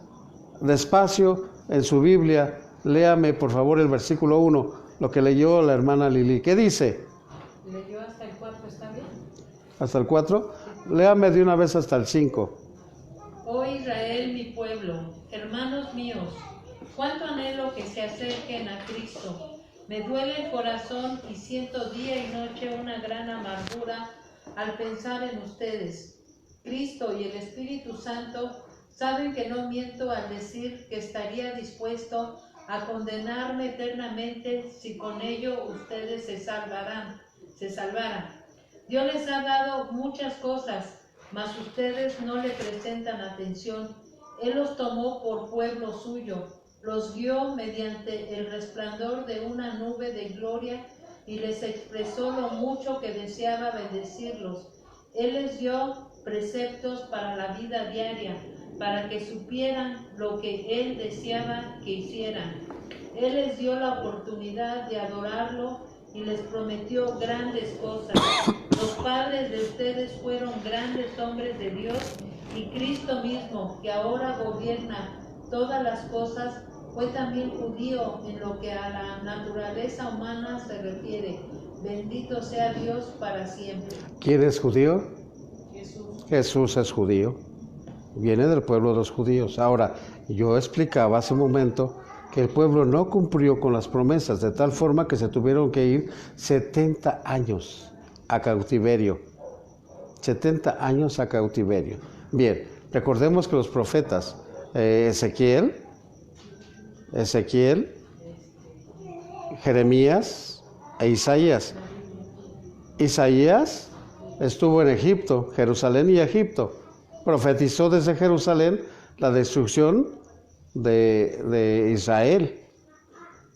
despacio en su Biblia, léame por favor el versículo 1, lo que leyó la hermana Lili. ¿Qué dice? ¿Leyó hasta el 4, está bien? ¿Hasta el 4? Léame de una vez hasta el 5. Oh Israel, mi pueblo, hermanos míos, cuánto anhelo que se acerquen a Cristo. Me duele el corazón y siento día y noche una gran amargura al pensar en ustedes. Cristo y el Espíritu Santo saben que no miento al decir que estaría dispuesto a condenarme eternamente si con ello ustedes se salvaran. Dios les ha dado muchas cosas, mas ustedes no le presentan atención. Él los tomó por pueblo suyo, los guió mediante el resplandor de una nube de gloria y les expresó lo mucho que deseaba bendecirlos. Él les dio preceptos para la vida diaria, para que supieran lo que Él deseaba que hicieran. Él les dio la oportunidad de adorarlo y les prometió grandes cosas. Los padres de ustedes fueron grandes hombres de Dios y Cristo mismo, que ahora gobierna todas las cosas, fue también judío en lo que a la naturaleza humana se refiere. Bendito sea Dios para siempre. ¿Quién es judío? Jesús. Jesús es judío. Viene del pueblo de los judíos. Ahora, yo explicaba hace un momento que el pueblo no cumplió con las promesas, de tal forma que se tuvieron que ir 70 años a cautiverio. 70 años a cautiverio. Bien, recordemos que los profetas, Ezequiel, Jeremías e Isaías. Isaías estuvo en Egipto, Jerusalén y Egipto. Profetizó desde Jerusalén la destrucción de Israel.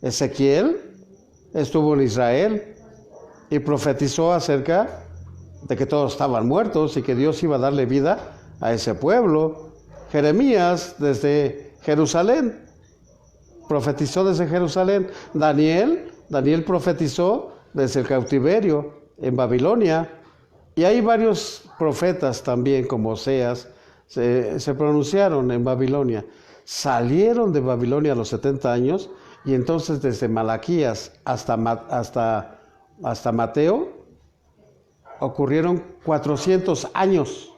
Ezequiel estuvo en Israel y profetizó acerca de que todos estaban muertos y que Dios iba a darle vida a ese pueblo. Jeremías desde Jerusalén, profetizó desde Jerusalén. Daniel profetizó desde el cautiverio en Babilonia. Y hay varios profetas también, como Oseas, se pronunciaron en Babilonia. Salieron de Babilonia a los 70 años y entonces desde Malaquías hasta Mateo ocurrieron 400 años.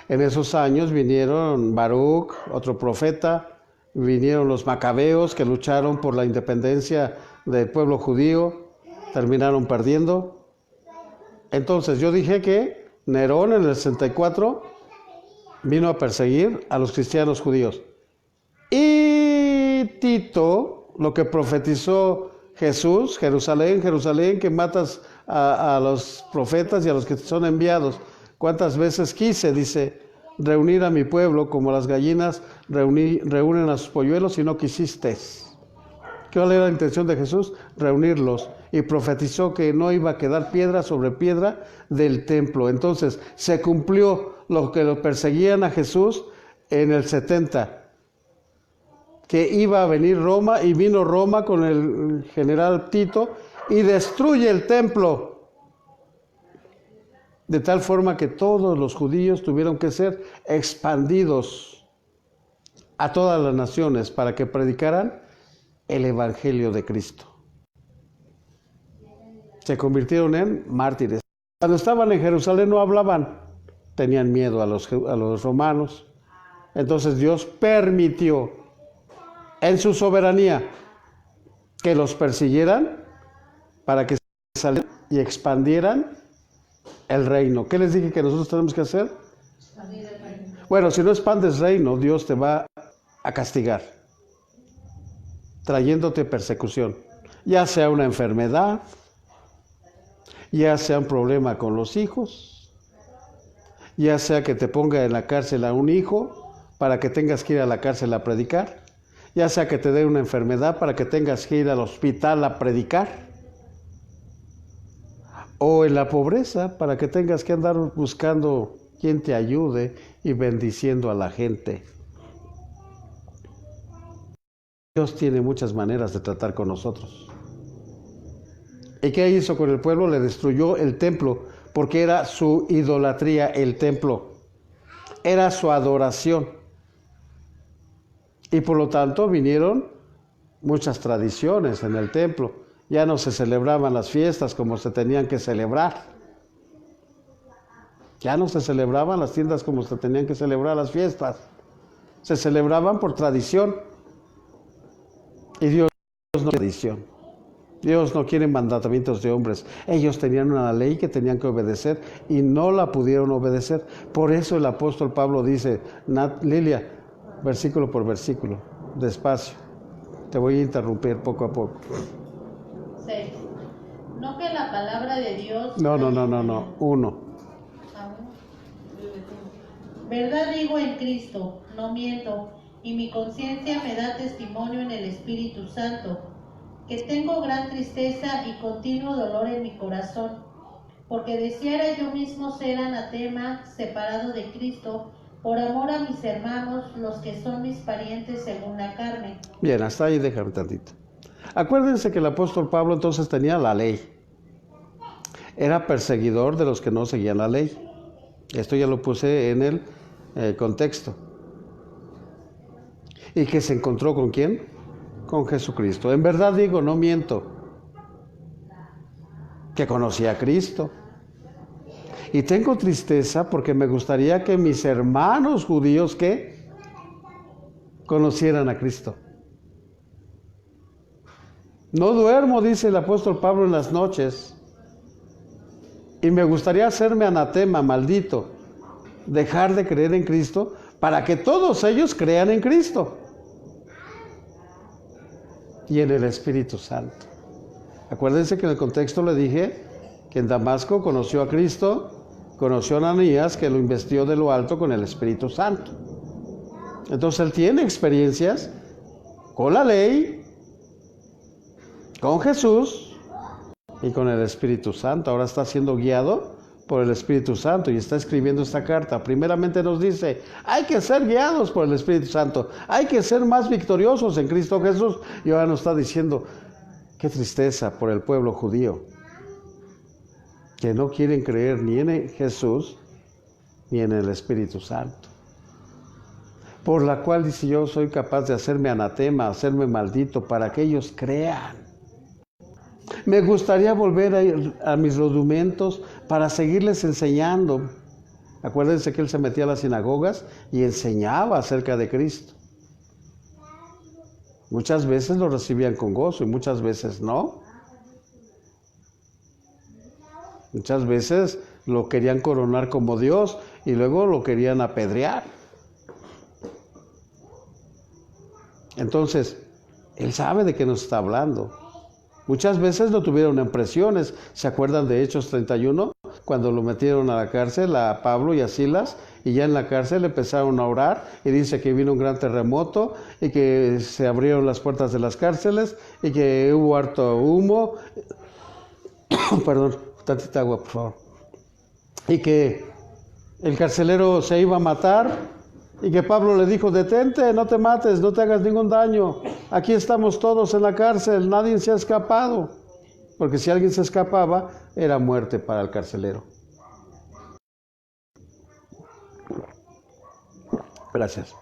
En esos años vinieron Baruch, otro profeta, vinieron los macabeos que lucharon por la independencia del pueblo judío, terminaron perdiendo. Entonces yo dije que Nerón en el 64 vino a perseguir a los cristianos judíos. Y Tito, lo que profetizó Jesús, Jerusalén, Jerusalén, que matas a los profetas y a los que son enviados. ¿Cuántas veces quise, dice, reunir a mi pueblo como las gallinas reúnen a sus polluelos y no quisiste? ¿Cuál era la intención de Jesús? Reunirlos. Y profetizó que no iba a quedar piedra sobre piedra del templo. Entonces se cumplió lo que lo perseguían a Jesús en el 70. Que iba a venir Roma, y vino Roma con el general Tito y destruye el templo. De tal forma que todos los judíos tuvieron que ser expandidos a todas las naciones para que predicaran el Evangelio de Cristo. Se convirtieron en mártires. Cuando estaban en Jerusalén no hablaban, tenían miedo a los romanos. Entonces Dios permitió en su soberanía que los persiguieran para que salieran y expandieran el reino. ¿Qué les dije que nosotros tenemos que hacer? Bueno, si no expandes reino, Dios te va a castigar, trayéndote persecución, ya sea una enfermedad, ya sea un problema con los hijos, ya sea que te ponga en la cárcel a un hijo para que tengas que ir a la cárcel a predicar, ya sea que te dé una enfermedad para que tengas que ir al hospital a predicar, o en la pobreza para que tengas que andar buscando quien te ayude y bendiciendo a la gente. Dios tiene muchas maneras de tratar con nosotros. ¿Y qué hizo con el pueblo? Le destruyó el templo, porque era su idolatría el templo. Era su adoración. Y por lo tanto vinieron muchas tradiciones en el templo. Ya no se celebraban las fiestas como se tenían que celebrar. Ya no se celebraban las tiendas como se tenían que celebrar las fiestas. Se celebraban por tradición. Y Dios no quiere tradición. Dios no quiere mandamientos de hombres. Ellos tenían una ley que tenían que obedecer y no la pudieron obedecer. Por eso el apóstol Pablo dice, Lilia, versículo por versículo, despacio. Te voy a interrumpir poco a poco. 6. No que la palabra de Dios... No. 1. Verdad digo en Cristo, no miento, y mi conciencia me da testimonio en el Espíritu Santo, que tengo gran tristeza y continuo dolor en mi corazón, porque deseara yo mismo ser anatema, separado de Cristo, por amor a mis hermanos, los que son mis parientes según la carne. Bien, hasta ahí déjame tantito. Acuérdense que el apóstol Pablo entonces tenía la ley. Era perseguidor de los que no seguían la ley. Esto ya lo puse en el contexto. ¿Y que se encontró con quién? Con Jesucristo. En verdad digo, no miento, que conocí a Cristo. Y tengo tristeza porque me gustaría que mis hermanos judíos, ¿qué? Conocieran a Cristo. No duermo, dice el apóstol Pablo, en las noches. Y me gustaría hacerme anatema, maldito, dejar de creer en Cristo para que todos ellos crean en Cristo y en el Espíritu Santo. Acuérdense que en el contexto le dije que en Damasco conoció a Cristo, conoció a Ananías, que lo investió de lo alto con el Espíritu Santo. Entonces él tiene experiencias con la ley, con Jesús y con el Espíritu Santo. Ahora está siendo guiado por el Espíritu Santo y está escribiendo esta carta. Primeramente nos dice, hay que ser guiados por el Espíritu Santo, hay que ser más victoriosos en Cristo Jesús. Y ahora nos está diciendo, qué tristeza por el pueblo judío, que no quieren creer ni en Jesús ni en el Espíritu Santo. Por la cual dice, yo soy capaz de hacerme anatema, hacerme maldito, para que ellos crean. Me gustaría volver a mis rudimentos para seguirles enseñando. Acuérdense que él se metía a las sinagogas y enseñaba acerca de Cristo. Muchas veces lo recibían con gozo y muchas veces no. Muchas veces lo querían coronar como Dios y luego lo querían apedrear. Entonces, él sabe de qué nos está hablando. Muchas veces lo tuvieron en presiones. ¿Se acuerdan de Hechos 31? Cuando lo metieron a la cárcel, a Pablo y a Silas, y ya en la cárcel empezaron a orar, y dice que vino un gran terremoto, y que se abrieron las puertas de las cárceles, y que hubo harto humo. Perdón, tantita agua, por favor. Y que el carcelero se iba a matar, y que Pablo le dijo, detente, no te mates, no te hagas ningún daño. Aquí estamos todos en la cárcel, nadie se ha escapado. Porque si alguien se escapaba, era muerte para el carcelero. Gracias.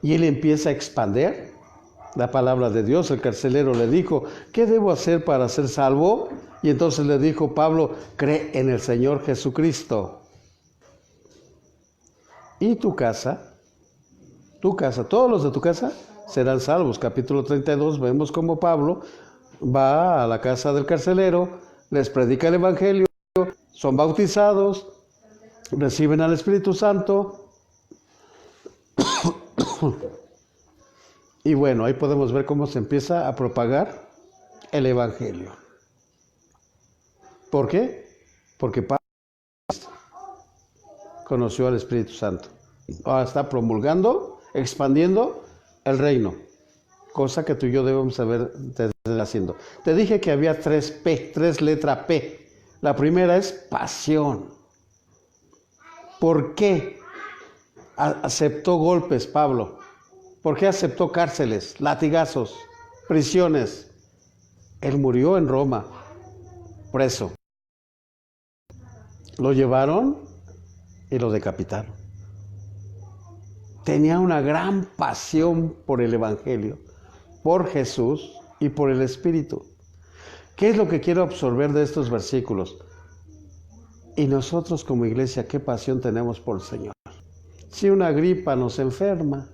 Y él empieza a expandir la palabra de Dios. El carcelero le dijo, ¿qué debo hacer para ser salvo? Y entonces le dijo Pablo, cree en el Señor Jesucristo. Y tu casa, todos los de tu casa serán salvos. Capítulo 32, vemos cómo Pablo va a la casa del carcelero, les predica el Evangelio, son bautizados, reciben al Espíritu Santo. Y bueno, ahí podemos ver cómo se empieza a propagar el Evangelio. ¿Por qué? Porque Pablo conoció al Espíritu Santo. Ahora está promulgando, expandiendo el reino, cosa que tú y yo debemos saber haciendo. Te dije que había tres letras P. La primera es pasión. ¿Por qué aceptó golpes Pablo? ¿Por qué aceptó cárceles, latigazos, prisiones? Él murió en Roma, preso. Lo llevaron y lo decapitaron. Tenía una gran pasión por el Evangelio, por Jesús y por el Espíritu. ¿Qué es lo que quiero absorber de estos versículos? Y nosotros como iglesia, ¿qué pasión tenemos por el Señor? Si una gripa nos enferma,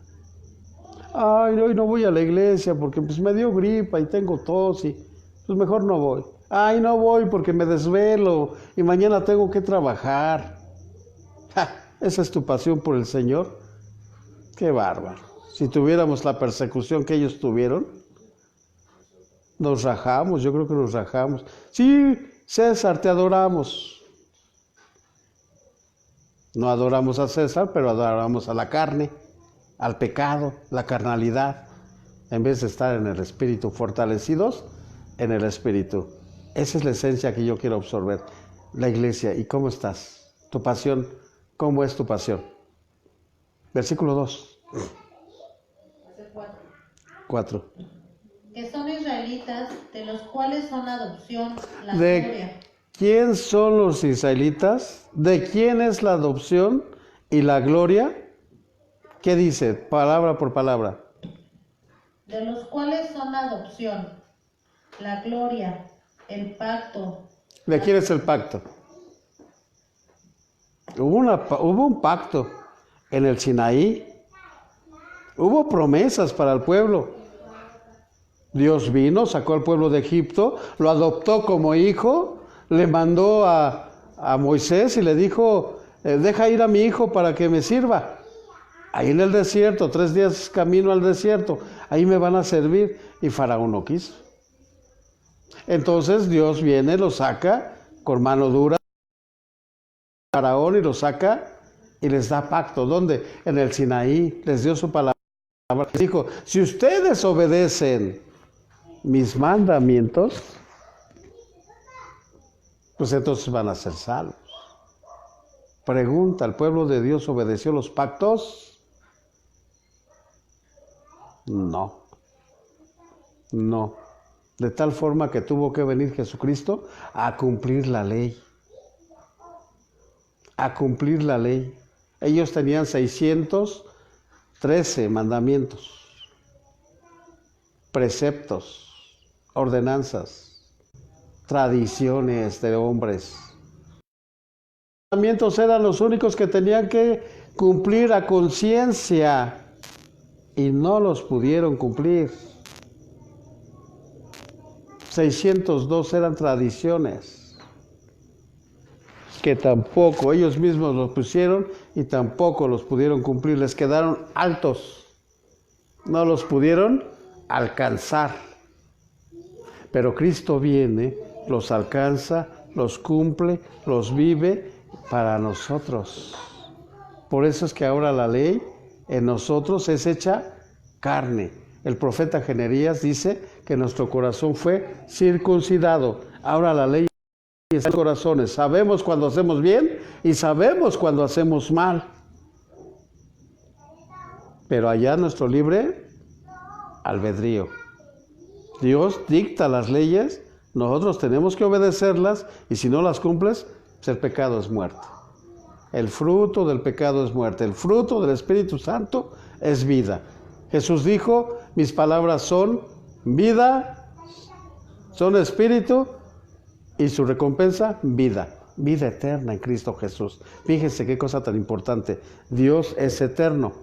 ay, hoy no voy a la iglesia porque pues me dio gripa y tengo tos y pues mejor no voy. Ay, no voy porque me desvelo y mañana tengo que trabajar. ¡Ja! ¿Esa es tu pasión por el Señor? ¡Qué bárbaro! Si tuviéramos la persecución que ellos tuvieron, nos rajamos, yo creo que nos rajamos. Sí, César, te adoramos. No adoramos a César, pero adoramos a la carne, al pecado, la carnalidad, en vez de estar en el Espíritu, fortalecidos en el Espíritu. Esa es la esencia que yo quiero absorber. La iglesia, ¿y cómo estás? Tu pasión, ¿cómo es tu pasión? Versículo 2. 4. Que son israelitas, de los cuales son adopción, la ¿De gloria. quién son los israelitas? ¿De quién es la adopción y la gloria? ¿Qué dice? Palabra por palabra. De los cuales son adopción, la gloria, el pacto. ¿De quién es el pacto? Hubo un pacto en el Sinaí. Hubo promesas para el pueblo. Dios vino, sacó al pueblo de Egipto, lo adoptó como hijo, le mandó a Moisés y le dijo, deja ir a mi hijo para que me sirva. Ahí en el desierto, 3 días camino al desierto, ahí me van a servir. Y Faraón no quiso. Entonces Dios viene, lo saca con mano dura, Faraón, y lo saca y les da pacto. ¿Dónde? En el Sinaí, les dio su palabra. Les dijo, si ustedes obedecen mis mandamientos, pues entonces van a ser salvos. Pregunta, ¿el pueblo de Dios obedeció los pactos? No. De tal forma que tuvo que venir Jesucristo a cumplir la ley. A cumplir la ley. Ellos tenían 613 mandamientos, preceptos, ordenanzas, tradiciones de hombres. Los mandamientos eran los únicos que tenían que cumplir a conciencia y no los pudieron cumplir. 602 eran tradiciones que tampoco ellos mismos los pusieron y tampoco los pudieron cumplir. Les quedaron altos, no los pudieron alcanzar. Pero Cristo viene, los alcanza, los cumple, los vive para nosotros. Por eso es que ahora la ley en nosotros es hecha carne. El profeta Jeremías dice que nuestro corazón fue circuncidado. Ahora la ley está en los corazones. Sabemos cuando hacemos bien y sabemos cuando hacemos mal. Pero allá nuestro libre albedrío. Dios dicta las leyes, nosotros tenemos que obedecerlas y si no las cumples, pues el pecado es muerte. El fruto del pecado es muerte. El fruto del Espíritu Santo es vida. Jesús dijo, mis palabras son vida, son espíritu y su recompensa, vida. Vida eterna en Cristo Jesús. Fíjense qué cosa tan importante. Dios es eterno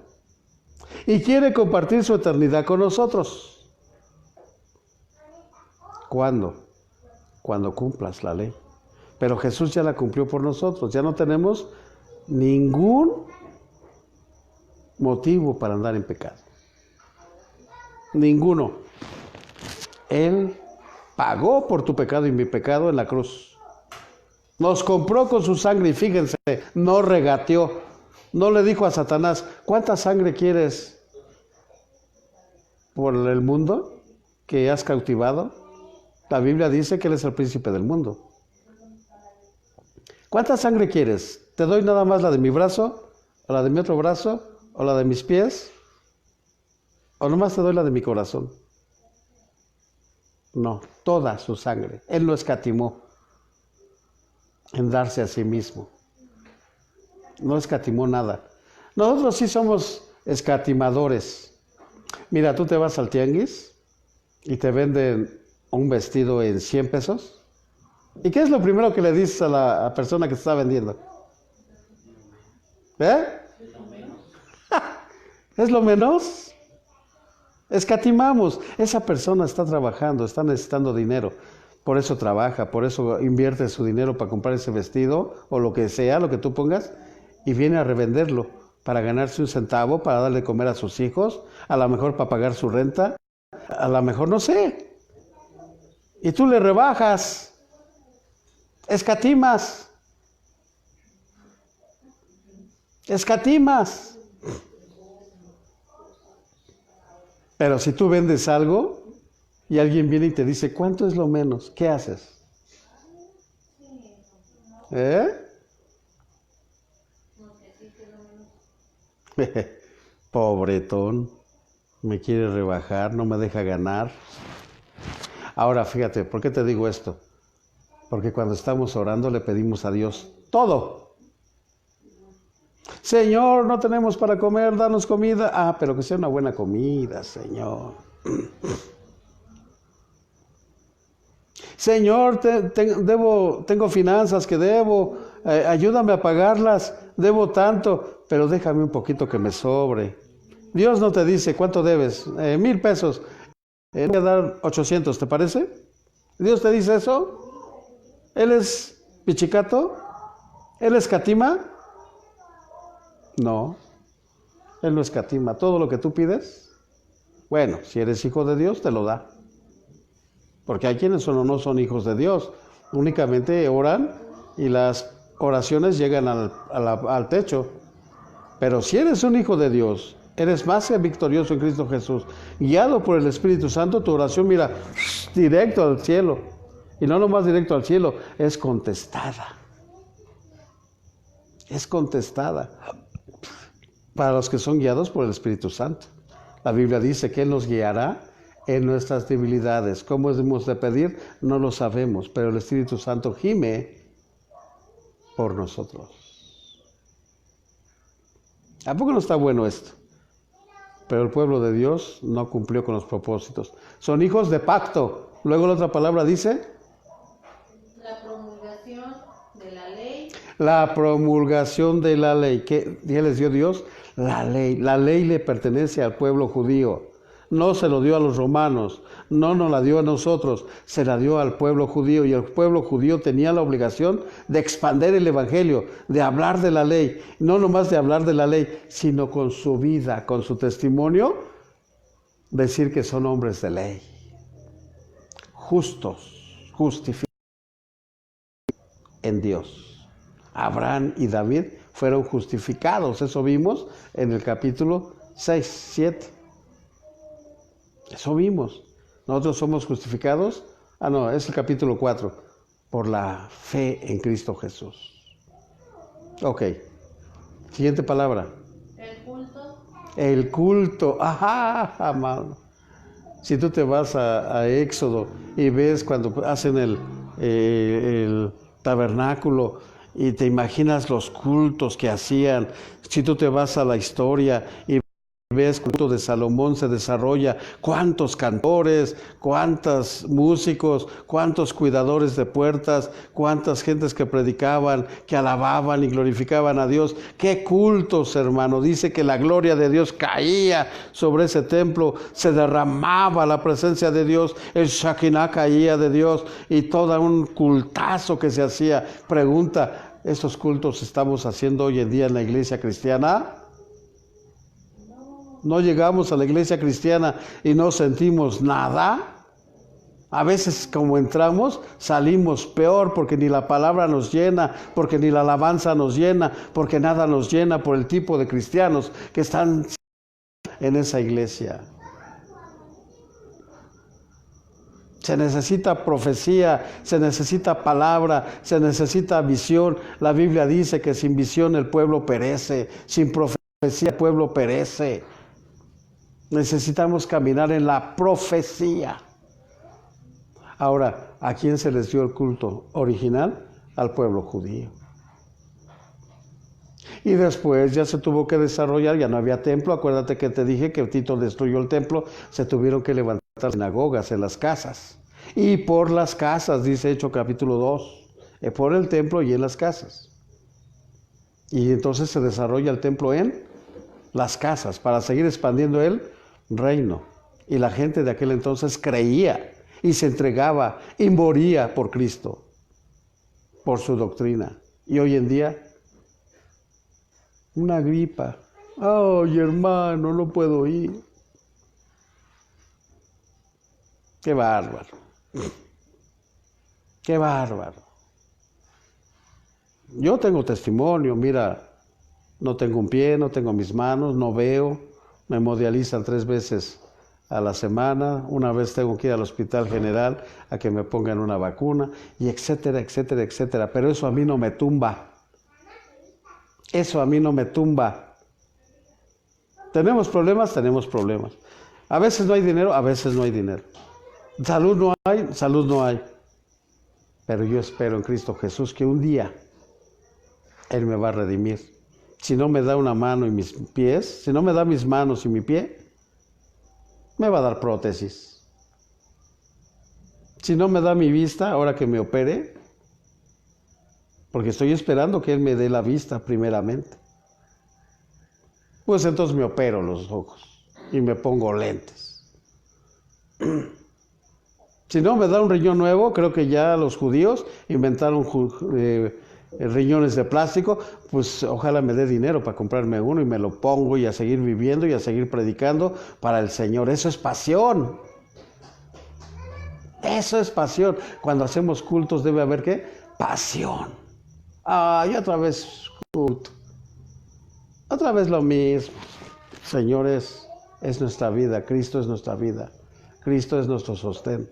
y quiere compartir su eternidad con nosotros. ¿Cuándo? Cuando cumplas la ley. Pero Jesús ya la cumplió por nosotros. Ya no tenemos ningún motivo para andar en pecado. Ninguno. Él pagó por tu pecado y mi pecado en la cruz. Nos compró con su sangre y fíjense, no regateó. No le dijo a Satanás, ¿cuánta sangre quieres por el mundo que has cautivado? La Biblia dice que Él es el príncipe del mundo. ¿Cuánta sangre quieres? ¿Te doy nada más la de mi brazo? ¿O la de mi otro brazo? ¿O la de mis pies? ¿O nomás te doy la de mi corazón? No, toda su sangre. Él lo escatimó en darse a sí mismo. No escatimó nada. Nosotros sí somos escatimadores. Mira, tú te vas al tianguis y te venden un vestido en 100 pesos. ¿Y qué es lo primero que le dices a la persona que te está vendiendo? ¿Es lo menos? Escatimamos. Esa persona está trabajando, está necesitando dinero. Por eso trabaja, por eso invierte su dinero para comprar ese vestido o lo que sea, lo que tú pongas, y viene a revenderlo para ganarse un centavo, para darle de comer a sus hijos, a lo mejor para pagar su renta, a lo mejor no sé. Y tú le rebajas, escatimas. Pero si tú vendes algo y alguien viene y te dice, ¿cuánto es lo menos? ¿Qué haces? Pobretón, me quiere rebajar, no me deja ganar. Ahora, fíjate, ¿por qué te digo esto? Porque cuando estamos orando le pedimos a Dios todo. Señor, no tenemos para comer, danos comida. Ah, pero que sea una buena comida, Señor. Señor, tengo finanzas que debo, ayúdame a pagarlas, debo tanto, pero déjame un poquito que me sobre. Dios no te dice, ¿cuánto debes? 1,000 pesos. Voy a dar 800, ¿te parece? ¿Dios te dice eso? ¿Él es pichicato? ¿Él escatima? No, Él no escatima. Todo lo que tú pides, bueno, si eres hijo de Dios, te lo da. Porque hay quienes no son hijos de Dios, únicamente oran y las oraciones llegan al techo. Pero si eres un hijo de Dios, eres más que victorioso en Cristo Jesús, guiado por el Espíritu Santo, tu oración, mira, directo al cielo. Y no nomás directo al cielo, es contestada. Es contestada. Para los que son guiados por el Espíritu Santo. La Biblia dice que Él nos guiará en nuestras debilidades. ¿Cómo hemos de pedir? No lo sabemos, pero el Espíritu Santo gime por nosotros. ¿A poco no está bueno esto? Pero el pueblo de Dios no cumplió con los propósitos. Son hijos de pacto. Luego la otra palabra dice... La promulgación de la ley. La promulgación de la ley. ¿Qué les dio Dios? La ley. La ley le pertenece al pueblo judío. No se lo dio a los romanos, no nos la dio a nosotros, se la dio al pueblo judío, y el pueblo judío tenía la obligación de expandir el evangelio, de hablar de la ley, no nomás de hablar de la ley, sino con su vida, con su testimonio, decir que son hombres de ley, justos, justificados en Dios. Abraham y David fueron justificados, eso vimos en el capítulo 6, 7. Eso vimos. Nosotros somos justificados. Es el capítulo 4. Por la fe en Cristo Jesús. Ok. Siguiente palabra. El culto. El culto. Ajá, amado. Si tú te vas a Éxodo y ves cuando hacen el tabernáculo y te imaginas los cultos que hacían. Si tú te vas a la historia y ves el culto de Salomón se desarrolla, cuántos cantores, cuántos músicos, cuántos cuidadores de puertas, cuántas gentes que predicaban, que alababan y glorificaban a Dios. Qué cultos, hermano. Dice que la gloria de Dios caía sobre ese templo, se derramaba la presencia de Dios, el Shekinah caía de Dios y todo un cultazo que se hacía. Pregunta, ¿estos cultos estamos haciendo hoy en día en la iglesia cristiana? ¿No llegamos a la iglesia cristiana y no sentimos nada? A veces como entramos, salimos peor porque ni la palabra nos llena, porque ni la alabanza nos llena, porque nada nos llena por el tipo de cristianos que están en esa iglesia. Se necesita profecía, se necesita palabra, se necesita visión. La Biblia dice que sin visión el pueblo perece, sin profecía el pueblo perece. Necesitamos caminar en la profecía. Ahora, ¿a quién se les dio el culto original? Al pueblo judío. Y después ya se tuvo que desarrollar, ya no había templo. Acuérdate que te dije que Tito destruyó el templo, se tuvieron que levantar sinagogas en las casas. Y por las casas, dice Hechos capítulo 2, por el templo y en las casas. Y entonces se desarrolla el templo en las casas para seguir expandiendo el reino. Y la gente de aquel entonces creía y se entregaba y moría por Cristo, por su doctrina. Y hoy en día, una gripa, Ay, hermano, no puedo ir. Qué bárbaro. Qué bárbaro. Yo tengo testimonio, mira, no tengo un pie, no tengo mis manos, no veo, me hemodializan 3 veces a la semana, una vez tengo que ir al hospital general a que me pongan una vacuna, y etcétera, etcétera, etcétera. Pero eso a mí no me tumba. Eso a mí no me tumba. ¿Tenemos problemas? Tenemos problemas. A veces no hay dinero, a veces no hay dinero. Salud no hay, salud no hay. Pero yo espero en Cristo Jesús que un día Él me va a redimir. Si no me da una mano y mis pies, si no me da mis manos y mi pie, me va a dar prótesis. Si no me da mi vista, ahora que me opere, porque estoy esperando que Él me dé la vista primeramente, pues entonces me opero los ojos y me pongo lentes. Si no me da un riñón nuevo, creo que ya los judíos inventaron riñones de plástico, pues ojalá me dé dinero para comprarme uno y me lo pongo y a seguir viviendo y a seguir predicando para el Señor. Eso es pasión. Eso es pasión. Cuando hacemos cultos debe haber ¿qué? Pasión. Y otra vez culto. Otra vez lo mismo. Señores, es nuestra vida. Cristo es nuestra vida. Cristo es nuestro sostén.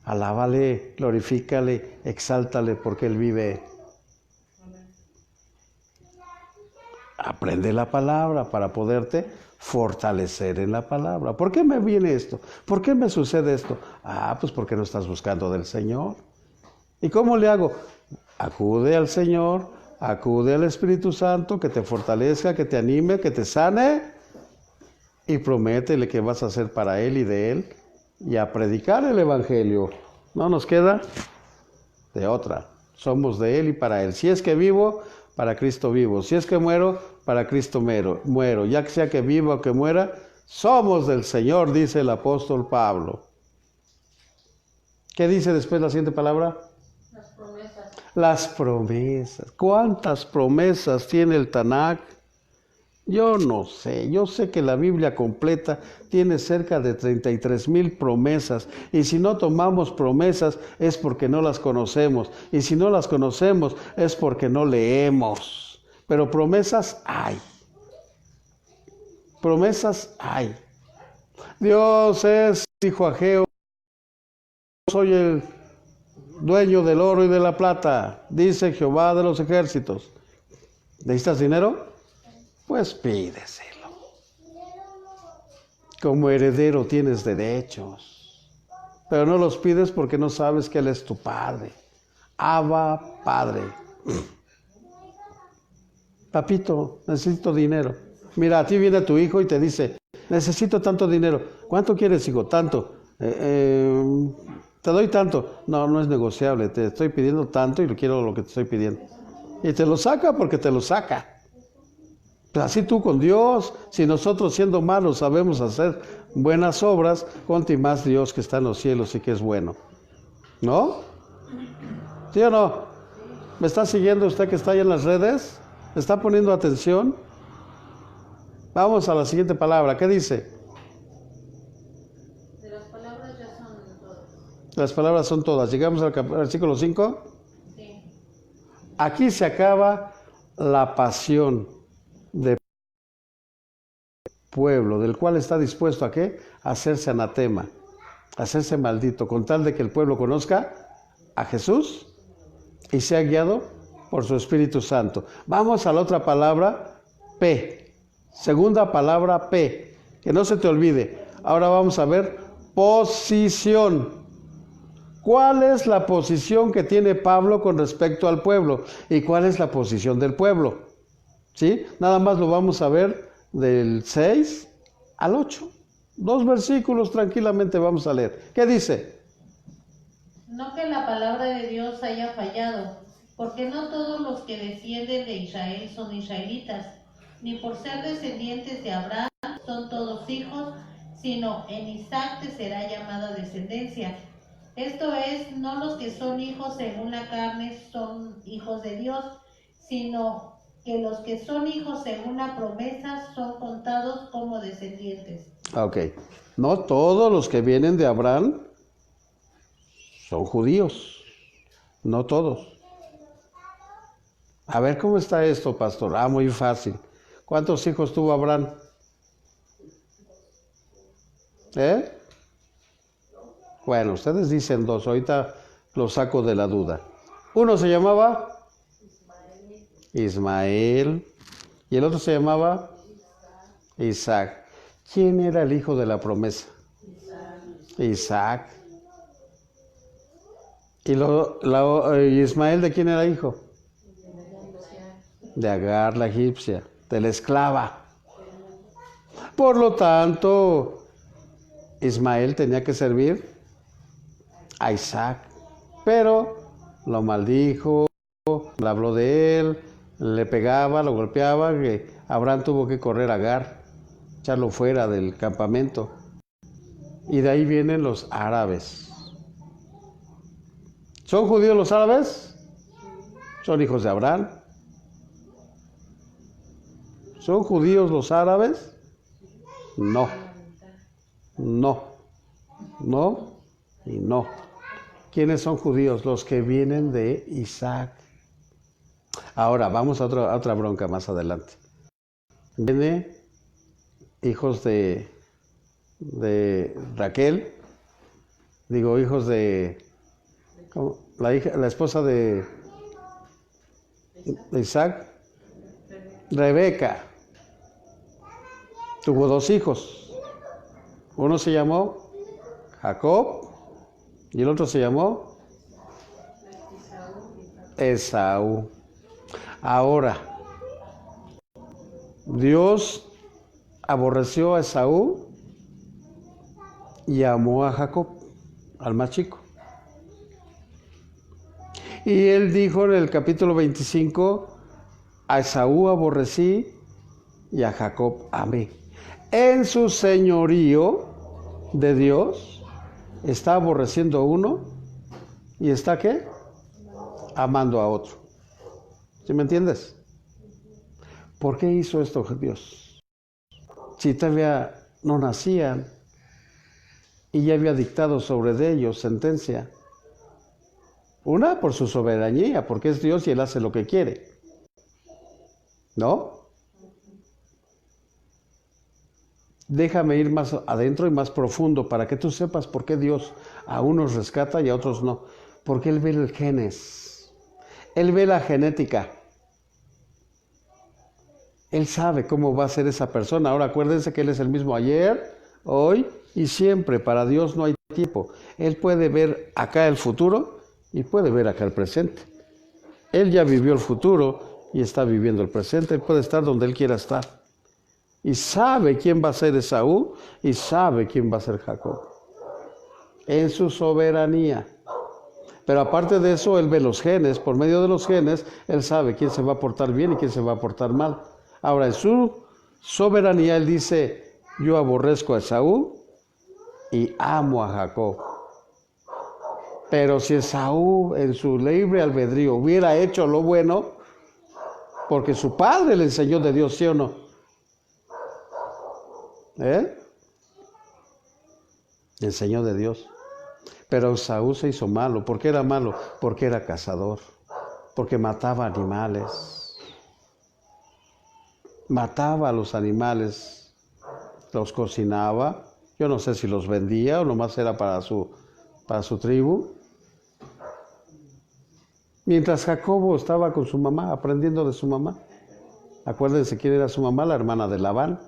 Alábale, glorifícale, exáltale porque Él vive. Aprende la palabra para poderte fortalecer en la palabra. ¿Por qué me viene esto? ¿Por qué me sucede esto? Pues porque no estás buscando del Señor. ¿Y cómo le hago? Acude al Señor, acude al Espíritu Santo, que te fortalezca, que te anime, que te sane, y prométele que vas a hacer para Él y de Él, y a predicar el Evangelio. No nos queda de otra. Somos de Él y para Él. Si es que vivo, para Cristo vivo. Si es que muero, para Cristo muero. Ya que sea que viva o que muera, somos del Señor, dice el apóstol Pablo. ¿Qué dice después la siguiente palabra? Las promesas. Las promesas. ¿Cuántas promesas tiene el Tanakh? Yo no sé. Yo sé que la Biblia completa tiene cerca de 33,000 promesas. Y si no tomamos promesas es porque no las conocemos. Y si no las conocemos es porque no leemos. Pero promesas hay. Promesas hay. Dios es, dijo Ageo, soy el dueño del oro y de la plata, dice Jehová de los ejércitos. ¿Necesitas dinero? Pues pídeselo. Como heredero tienes derechos, pero no los pides porque no sabes que Él es tu Padre. Abba, Padre. Papito, necesito dinero. Mira, a ti viene tu hijo y te dice, necesito tanto dinero. ¿Cuánto quieres, hijo? Tanto. Te doy tanto. No, no es negociable. Te estoy pidiendo tanto y quiero lo que te estoy pidiendo. Y te lo saca porque te lo saca. Así tú con Dios, si nosotros siendo malos sabemos hacer buenas obras, cuánto y más Dios que está en los cielos y que es bueno. ¿No? ¿Sí o no? ¿Me está siguiendo usted que está ahí en las redes? ¿Me está poniendo atención? Vamos a la siguiente palabra. ¿Qué dice? De las palabras ya son todas. Las palabras son todas. Llegamos al versículo 5. Sí. Aquí se acaba la pasión de pueblo, del cual está dispuesto a ¿qué? A hacerse anatema, a hacerse maldito, con tal de que el pueblo conozca a Jesús y sea guiado por su Espíritu Santo. Vamos a la otra palabra, P. Segunda palabra, P. Que no se te olvide. Ahora vamos a ver posición. ¿Cuál es la posición que tiene Pablo con respecto al pueblo? ¿Y cuál es la posición del pueblo? ¿Sí? Nada más lo vamos a ver del 6 al 8. 2 versículos tranquilamente vamos a leer. ¿Qué dice? No que la palabra de Dios haya fallado, porque no todos los que descienden de Israel son israelitas, ni por ser descendientes de Abraham son todos hijos, sino en Isaac te será llamada descendencia. Esto es, no los que son hijos según la carne son hijos de Dios, sino que los que son hijos según la promesa son contados como descendientes. Ok, no todos los que vienen de Abraham son judíos, no todos. A ver, ¿cómo está esto, pastor? Muy fácil. ¿Cuántos hijos tuvo Abraham? Bueno, ustedes dicen 2, ahorita lo saco de la duda. Uno se llamaba Ismael y el otro se llamaba Isaac. ¿Quién era el hijo de la promesa? Isaac. ¿Y Ismael de quién era hijo? De Agar, la egipcia, de la esclava. Por lo tanto, Ismael tenía que servir a Isaac, pero lo maldijo, le habló de él, le pegaba, lo golpeaba, que Abraham tuvo que correr a Agar, echarlo fuera del campamento. Y de ahí vienen los árabes. ¿Son judíos los árabes? ¿Son hijos de Abraham? ¿Son judíos los árabes? No. No. No y no. ¿Quiénes son judíos? Los que vienen de Isaac. Ahora, vamos a otra bronca más adelante. Viene hijos de Raquel, hijos de la esposa de Isaac, Rebeca. Tuvo 2 hijos. Uno se llamó Jacob y el otro se llamó Esaú. Ahora, Dios aborreció a Esaú y amó a Jacob, al más chico. Y él dijo en el capítulo 25, a Esaú aborrecí y a Jacob amé. En su señorío de Dios está aborreciendo a uno y está ¿qué? Amando a otro. ¿Sí me entiendes? ¿Por qué hizo esto Dios? Si todavía no nacían y ya había dictado sobre ellos sentencia. Una, por su soberanía, porque es Dios y Él hace lo que quiere. ¿No? Déjame ir más adentro y más profundo para que tú sepas por qué Dios a unos rescata y a otros no. Porque Él ve el genes. Él ve la genética. Él sabe cómo va a ser esa persona. Ahora acuérdense que Él es el mismo ayer, hoy y siempre. Para Dios no hay tiempo. Él puede ver acá el futuro y puede ver acá el presente. Él ya vivió el futuro y está viviendo el presente. Él puede estar donde Él quiera estar. Y sabe quién va a ser Esaú y sabe quién va a ser Jacob. En su soberanía. Pero aparte de eso, Él ve los genes. Por medio de los genes, Él sabe quién se va a portar bien y quién se va a portar mal. Ahora, en su soberanía, Él dice, yo aborrezco a Esaú y amo a Jacob. Pero si Esaú, en su libre albedrío, hubiera hecho lo bueno, porque su padre le enseñó de Dios, ¿sí o no? Le enseñó de Dios. Pero Esaú se hizo malo. ¿Por qué era malo? Porque era cazador. Porque mataba animales. Mataba a los animales. Los cocinaba. Yo no sé si los vendía o nomás era para su tribu. Mientras Jacobo estaba con su mamá, aprendiendo de su mamá. Acuérdense quién era su mamá, la hermana de Labán.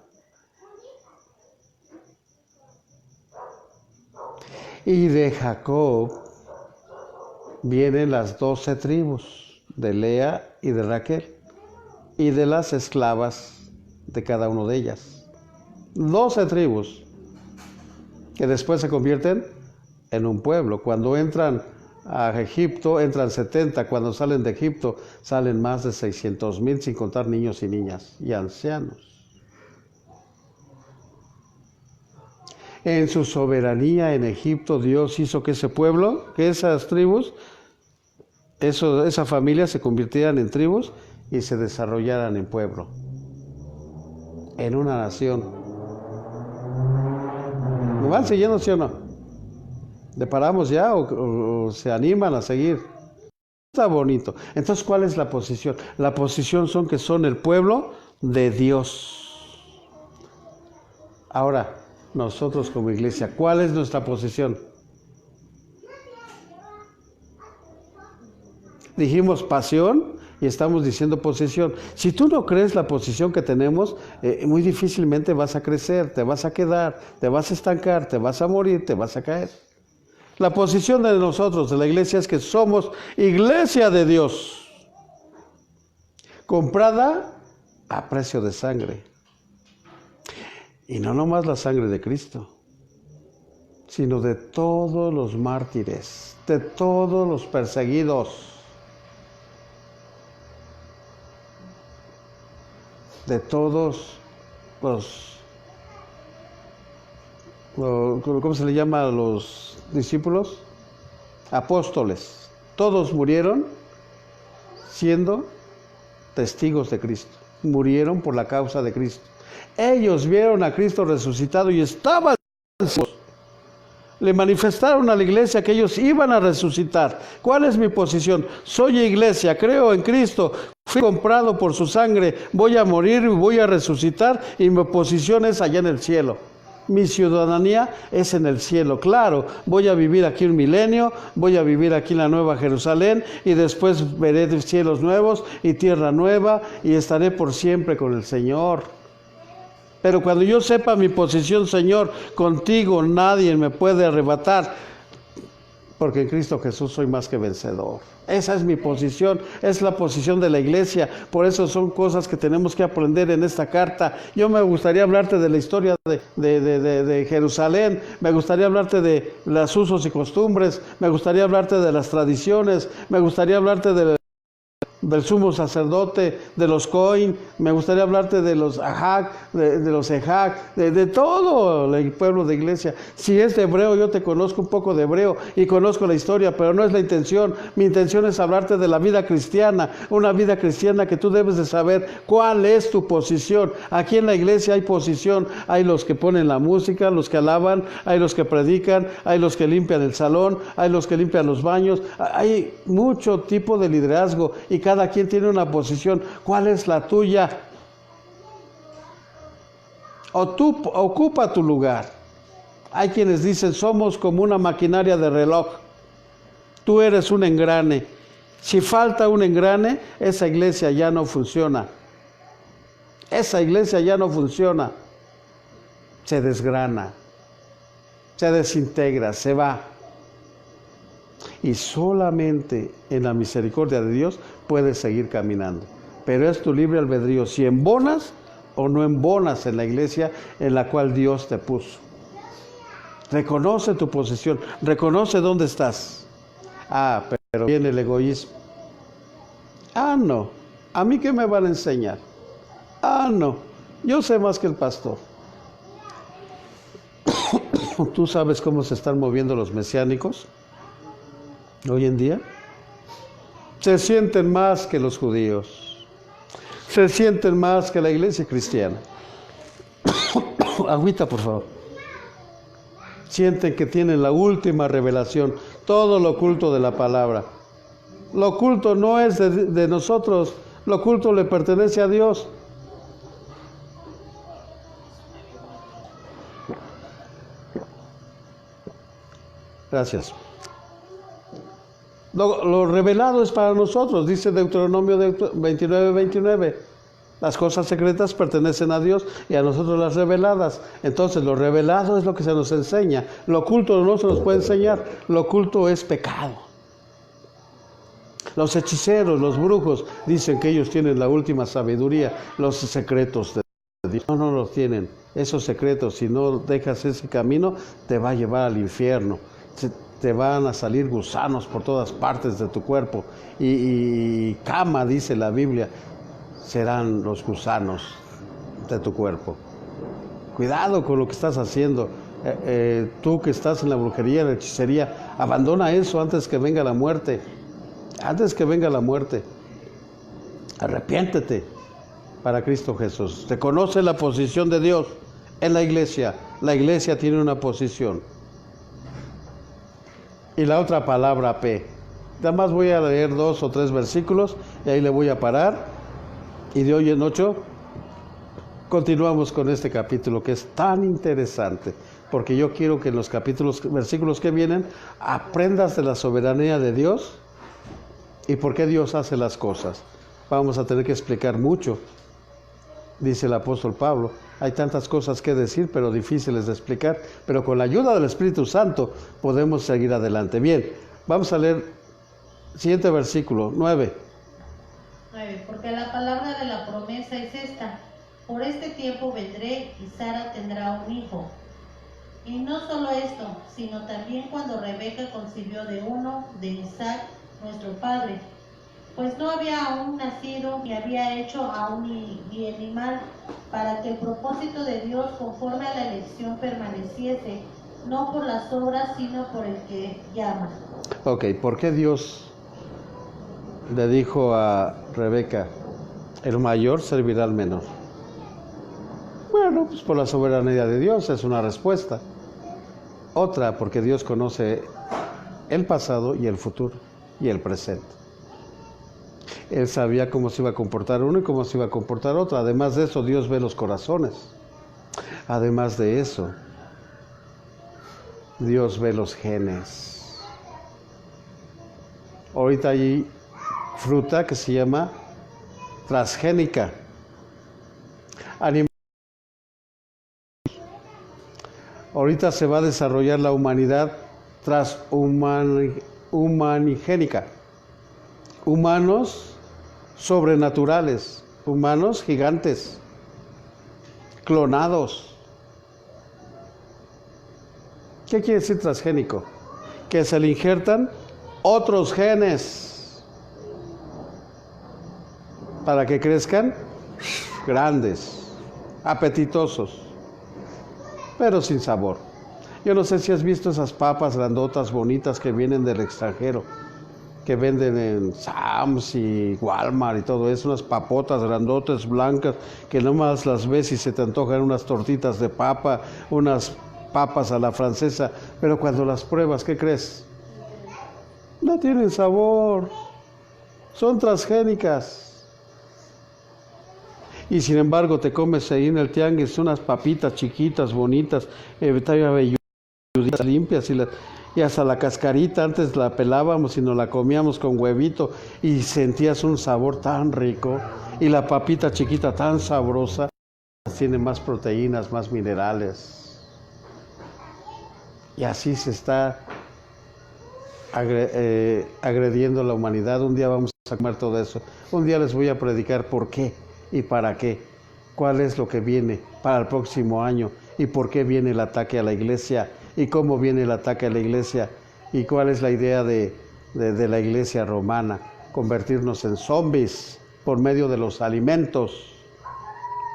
Y de Jacob vienen las 12 tribus, de Lea y de Raquel, y de las esclavas de cada una de ellas. 12 tribus, que después se convierten en un pueblo. Cuando entran a Egipto, entran 70. Cuando salen de Egipto, salen más de 600,000, sin contar niños y niñas y ancianos. En su soberanía en Egipto, Dios hizo que ese pueblo, que esas tribus, esa familia se convirtieran en tribus y se desarrollaran en pueblo, en una nación. ¿Me van siguiendo, sí o no? ¿Le paramos ya o se animan a seguir? Está bonito. Entonces, ¿cuál es la posición? La posición son que son el pueblo de Dios. Ahora, nosotros como iglesia, ¿cuál es nuestra posición? Dijimos pasión y estamos diciendo posición. Si tú no crees la posición que tenemos, muy difícilmente vas a crecer, te vas a quedar, te vas a estancar, te vas a morir, te vas a caer. La posición de nosotros, de la iglesia, es que somos iglesia de Dios, comprada a precio de sangre. Y no nomás la sangre de Cristo, sino de todos los mártires, de todos los perseguidos, de todos los, ¿cómo se le llama a los discípulos? Apóstoles. Todos murieron siendo testigos de Cristo. Murieron por la causa de Cristo. Ellos vieron a Cristo resucitado y estaban seguros. Le manifestaron a la iglesia que ellos iban a resucitar. ¿Cuál es mi posición? Soy iglesia, creo en Cristo, fui comprado por su sangre, voy a morir y voy a resucitar y mi posición es allá en el cielo. Mi ciudadanía es en el cielo. Claro, voy a vivir aquí un milenio, voy a vivir aquí en la Nueva Jerusalén y después veré cielos nuevos y tierra nueva y estaré por siempre con el Señor. Pero cuando yo sepa mi posición, Señor, contigo nadie me puede arrebatar, porque en Cristo Jesús soy más que vencedor. Esa es mi posición, es la posición de la iglesia. Por eso son cosas que tenemos que aprender en esta carta. Yo me gustaría hablarte de la historia de Jerusalén, me gustaría hablarte de los usos y costumbres, me gustaría hablarte de las tradiciones, me gustaría hablarte del sumo sacerdote, de los Cohen, me gustaría hablarte de los Ajak, de los Ejak, de todo el pueblo de iglesia. Si es de hebreo, yo te conozco un poco de hebreo y conozco la historia, pero no es la intención. Mi intención es hablarte de la vida cristiana, una vida cristiana que tú debes de saber cuál es tu posición. Aquí en la iglesia hay posición, hay los que ponen la música, los que alaban, hay los que predican, hay los que limpian el salón, hay los que limpian los baños, hay mucho tipo de liderazgo y cada quien tiene una posición. ¿Cuál es la tuya? O tú ocupa tu lugar. Hay quienes dicen, somos como una maquinaria de reloj. Tú eres un engrane. Si falta un engrane, esa iglesia ya no funciona. Esa iglesia ya no funciona. Se desgrana, se desintegra, se va. Y solamente en la misericordia de Dios puedes seguir caminando. Pero es tu libre albedrío si embonas o no embonas en la iglesia en la cual Dios te puso. Reconoce tu posición, reconoce dónde estás. Pero viene el egoísmo. No, ¿a mí qué me van a enseñar? No, yo sé más que el pastor. ¿Tú sabes cómo se están moviendo los mesiánicos hoy en día? Se sienten más que los judíos, se sienten más que la iglesia cristiana. Agüita, por favor. Sienten que tienen la última revelación, todo lo oculto de la palabra. Lo oculto no es de nosotros, lo oculto le pertenece a Dios. Gracias. Lo revelado es para nosotros, dice Deuteronomio 29:29. Las cosas secretas pertenecen a Dios y a nosotros las reveladas. Entonces, lo revelado es lo que se nos enseña. Lo oculto no se nos puede enseñar. Lo oculto es pecado. Los hechiceros, los brujos, dicen que ellos tienen la última sabiduría, los secretos de Dios. No los tienen. Esos secretos, si no dejas ese camino, te va a llevar al infierno. Te van a salir gusanos por todas partes de tu cuerpo y cama, dice la Biblia, serán los gusanos de tu cuerpo. Cuidado con lo que estás haciendo. Tú que estás en la brujería, en la hechicería, abandona eso antes que venga la muerte. Antes que venga la muerte. Arrepiéntete para Cristo Jesús. Reconoce la posición de Dios en la iglesia. La iglesia tiene una posición. Y la otra palabra P. Nada más voy a leer 2 o 3 versículos y ahí le voy a parar. Y de hoy en 8 continuamos con este capítulo que es tan interesante. Porque yo quiero que en los versículos que vienen aprendas de la soberanía de Dios y por qué Dios hace las cosas. Vamos a tener que explicar mucho, dice el apóstol Pablo. Hay tantas cosas que decir, pero difíciles de explicar. Pero con la ayuda del Espíritu Santo podemos seguir adelante. Bien, vamos a leer siguiente versículo, 9. Porque la palabra de la promesa es esta: por este tiempo vendré y Sara tendrá un hijo. Y no solo esto, sino también cuando Rebeca concibió de uno, de Isaac, nuestro padre, pues no había aún nacido ni había hecho aún ni bien ni mal, para que el propósito de Dios conforme a la elección permaneciese, no por las obras, sino por el que llama. Ok, ¿por qué Dios le dijo a Rebeca, el mayor servirá al menor? Bueno, pues por la soberanía de Dios es una respuesta. Otra, porque Dios conoce el pasado y el futuro y el presente. Él sabía cómo se iba a comportar uno y cómo se iba a comportar otro. Además de eso, Dios ve los corazones. Además de eso, Dios ve los genes. Ahorita hay fruta que se llama transgénica. Ahorita se va a desarrollar la humanidad transhumanigénica. Humanos sobrenaturales, humanos gigantes, clonados. ¿Qué quiere decir transgénico? Que se le injertan otros genes para que crezcan grandes, apetitosos, pero sin sabor. Yo no sé si has visto esas papas grandotas, bonitas que vienen del extranjero, que venden en Sam's y Walmart y todo eso, unas papotas grandotas, blancas, que nomás las ves y se te antojan unas tortitas de papa, unas papas a la francesa, pero cuando las pruebas, ¿qué crees? No tienen sabor, son transgénicas. Y sin embargo te comes ahí en el tianguis unas papitas chiquitas, bonitas, limpias y hasta la cascarita antes la pelábamos y nos la comíamos con huevito y sentías un sabor tan rico y la papita chiquita tan sabrosa, tiene más proteínas, más minerales. Y así se está agrediendo la humanidad. Un día vamos a comer todo eso. Un día les voy a predicar por qué y para qué, cuál es lo que viene para el próximo año y por qué viene el ataque a la iglesia y cómo viene el ataque a la iglesia y cuál es la idea de la iglesia romana, convertirnos en zombies por medio de los alimentos.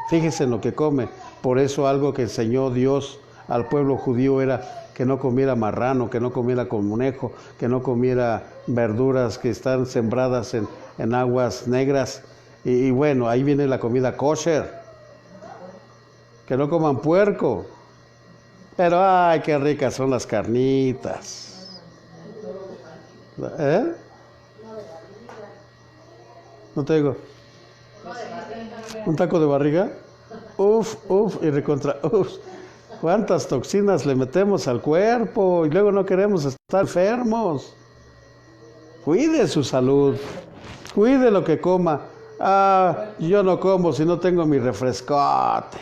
Fíjese en lo que come. Por eso algo que enseñó Dios al pueblo judío era que no comiera marrano, que no comiera conejo, que no comiera verduras que están sembradas en aguas negras. Y bueno, ahí viene la comida kosher. Que no coman puerco. Pero ay, qué ricas son las carnitas. ¿Eh? No te digo. ¿Un taco de barriga? Uf, y recontra, uf. ¿Cuántas toxinas le metemos al cuerpo? Y luego no queremos estar enfermos. Cuide su salud. Cuide lo que coma. Ah, yo no como si no tengo mi refrescote.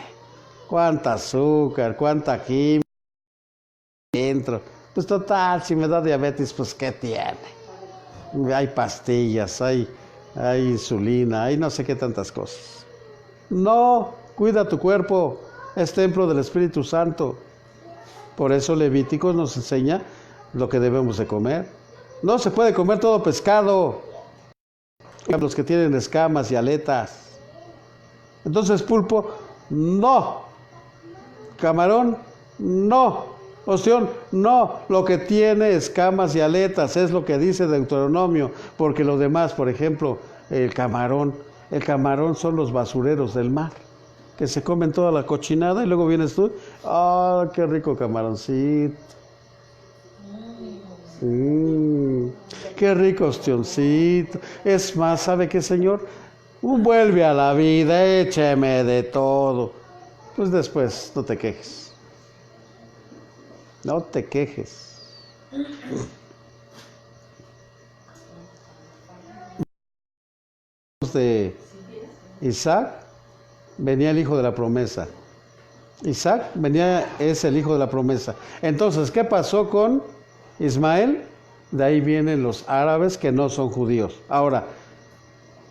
Cuánta azúcar, cuánta química dentro. Pues total, si me da diabetes, pues ¿qué tiene? Hay pastillas, hay insulina, hay no sé qué tantas cosas. No, cuida tu cuerpo, es templo del Espíritu Santo. Por eso Levíticos nos enseña lo que debemos de comer. No se puede comer todo pescado, los que tienen escamas y aletas. Entonces pulpo, no. Camarón, no. Ostión, no. Lo que tiene escamas y aletas es lo que dice Deuteronomio, porque lo demás, por ejemplo, el camarón, El camarón son los basureros del mar, que se comen toda la cochinada y luego vienes tú, ¡ah, qué rico camaroncito! ¡Qué rico ostioncito! Es más, ¿sabe qué, señor? Vuelve a la vida, écheme de todo. Pues después, no te quejes. No te quejes. De Isaac venía el hijo de la promesa. Isaac es el hijo de la promesa. Entonces, ¿qué pasó con Ismael? De ahí vienen los árabes que no son judíos. Ahora,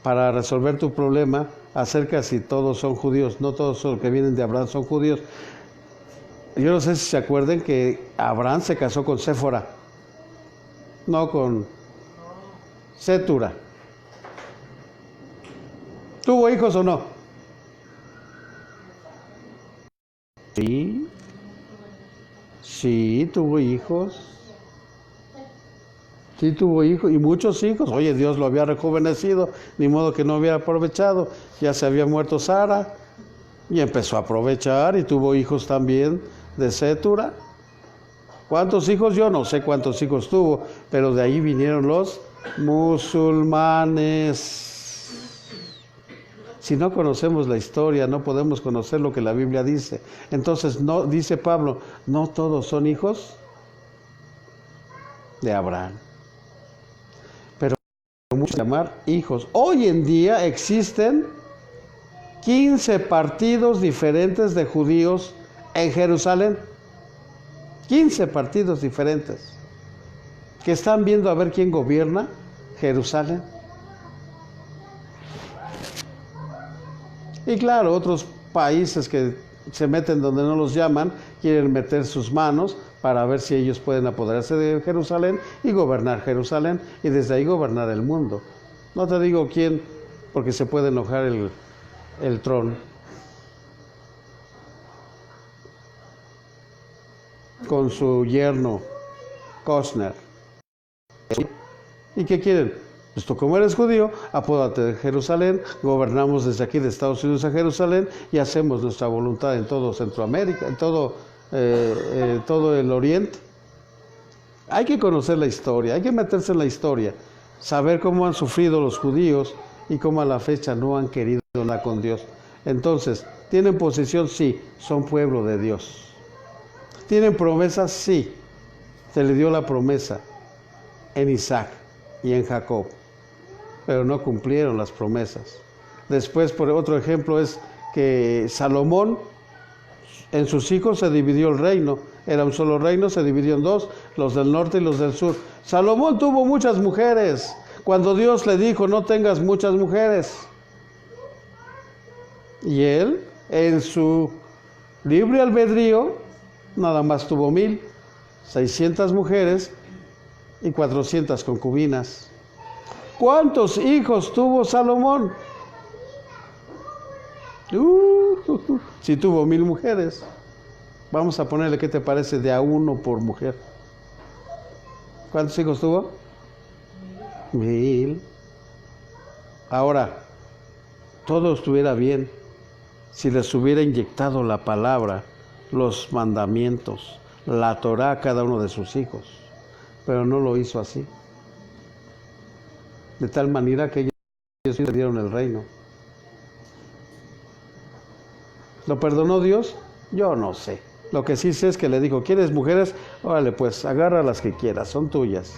para resolver tu problema acerca si todos son judíos, no todos los que vienen de Abraham son judíos. Yo no sé si se acuerdan que Abraham se casó con Séfora, no con Sétura. ¿Tuvo hijos o no? Sí. Sí, tuvo hijos. Sí, tuvo hijos y muchos hijos. Oye, Dios lo había rejuvenecido, ni modo que no hubiera aprovechado. Ya se había muerto Sara y empezó a aprovechar y tuvo hijos también de Sétura. ¿Cuántos hijos? Yo no sé cuántos hijos tuvo, pero de ahí vinieron los musulmanes. Si no conocemos la historia, no podemos conocer lo que la Biblia dice. Entonces, no, dice Pablo, no todos son hijos de Abraham. Pero muchos llamar hijos. Hoy en día existen 15 partidos diferentes de judíos en Jerusalén. 15 partidos diferentes que están viendo a ver quién gobierna Jerusalén. Y claro, otros países que se meten donde no los llaman, quieren meter sus manos para ver si ellos pueden apoderarse de Jerusalén y gobernar Jerusalén y desde ahí gobernar el mundo. No te digo quién, porque se puede enojar el trono. Con su yerno, Kushner. ¿Y qué quieren? Pues tú, como eres judío, apódate de Jerusalén, gobernamos desde aquí de Estados Unidos a Jerusalén y hacemos nuestra voluntad en todo Centroamérica, en todo el Oriente. Hay que conocer la historia, hay que meterse en la historia, saber cómo han sufrido los judíos y cómo a la fecha no han querido nada con Dios. Entonces, ¿tienen posesión? Sí, son pueblo de Dios. ¿Tienen promesas? Sí, se le dio la promesa en Isaac y en Jacob, pero no cumplieron las promesas. Después, por otro ejemplo, es que Salomón, en sus hijos se dividió el reino. Era un solo reino, se dividió en dos, los del norte y los del sur. Salomón tuvo muchas mujeres, cuando Dios le dijo, no tengas muchas mujeres. Y él, en su libre albedrío, nada más tuvo 1,600 mujeres y 400 concubinas. ¿Cuántos hijos tuvo Salomón? Si tuvo 1,000 mujeres. Vamos a ponerle, ¿qué te parece? De a uno por mujer. ¿Cuántos hijos tuvo? 1,000. Ahora, todo estuviera bien si les hubiera inyectado la palabra, los mandamientos, la Torá a cada uno de sus hijos. Pero no lo hizo así. De tal manera que ellos perdieron el reino. ¿Lo perdonó Dios? Yo no sé. Lo que sí sé es que le dijo, ¿quieres mujeres? Órale, pues agarra las que quieras, son tuyas.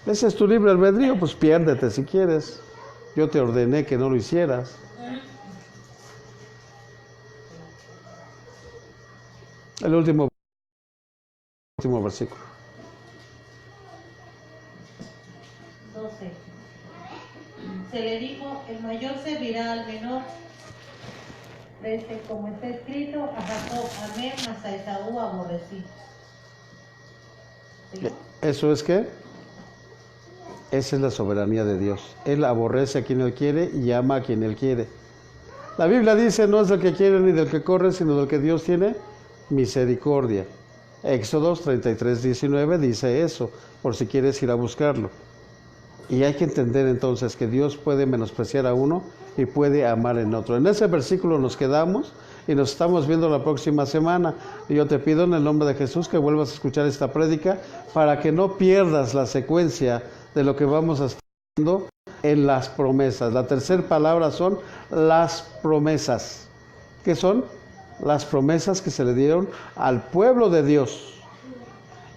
Ese es tu libre albedrío, pues piérdete si quieres. Yo te ordené que no lo hicieras. El último versículo. 12. Se le dijo, el mayor servirá al menor. Como está escrito, a Jacob amé, mas a Esaú aborrecí. ¿Sí? ¿Eso es qué? Esa es la soberanía de Dios. Él aborrece a quien Él quiere y ama a quien Él quiere. La Biblia dice, no es del que quiere ni del que corre, sino del que Dios tiene misericordia. Éxodo 33:19 dice eso, por si quieres ir a buscarlo. Y hay que entender entonces que Dios puede menospreciar a uno y puede amar en otro. En ese versículo nos quedamos y nos estamos viendo la próxima semana. Y yo te pido en el nombre de Jesús que vuelvas a escuchar esta prédica para que no pierdas la secuencia de lo que vamos a estar viendo en las promesas. La tercera palabra son las promesas. ¿Qué son? Las promesas que se le dieron al pueblo de Dios.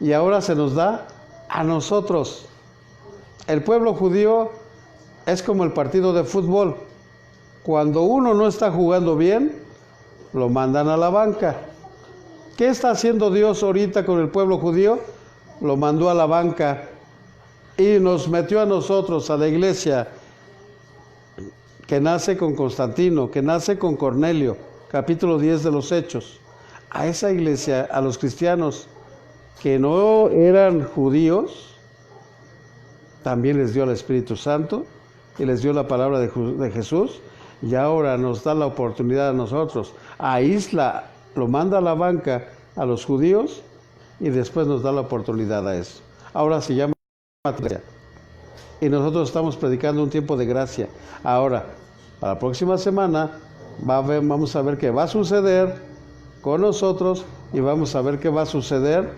Y ahora se nos da a nosotros. El pueblo judío es como el partido de fútbol. Cuando uno no está jugando bien, lo mandan a la banca. ¿Qué está haciendo Dios ahorita con el pueblo judío? Lo mandó a la banca y nos metió a nosotros, a la iglesia, que nace con Constantino, que nace con Cornelio, capítulo 10 de los Hechos. A esa iglesia, a los cristianos que no eran judíos, también les dio el Espíritu Santo y les dio la palabra de Jesús, y ahora nos da la oportunidad a nosotros. Aísla, lo manda a la banca a los judíos y después nos da la oportunidad a eso. Ahora se llama gracia. Y nosotros estamos predicando un tiempo de gracia. Ahora, para la próxima semana vamos a ver qué va a suceder con nosotros y vamos a ver qué va a suceder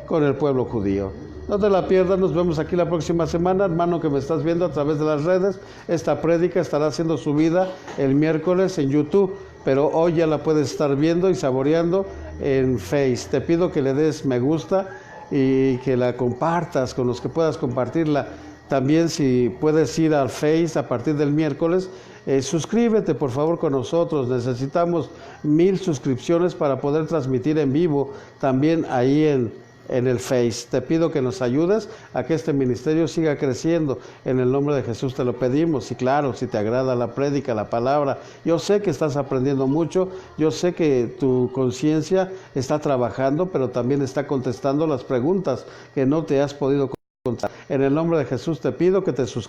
con el pueblo judío. No te la pierdas, nos vemos aquí la próxima semana, hermano que me estás viendo a través de las redes. Esta prédica estará siendo subida el miércoles en YouTube, pero hoy ya la puedes estar viendo y saboreando en Face. Te pido que le des me gusta y que la compartas con los que puedas compartirla. También si puedes ir al Face a partir del miércoles, suscríbete por favor con nosotros. Necesitamos 1000 suscripciones para poder transmitir en vivo también ahí en el Face. Te pido que nos ayudes a que este ministerio siga creciendo. En el nombre de Jesús te lo pedimos. Y claro, si te agrada la prédica, la palabra, yo sé que estás aprendiendo mucho, yo sé que tu conciencia está trabajando, pero también está contestando las preguntas que no te has podido contestar. En el nombre de Jesús te pido que te suscribas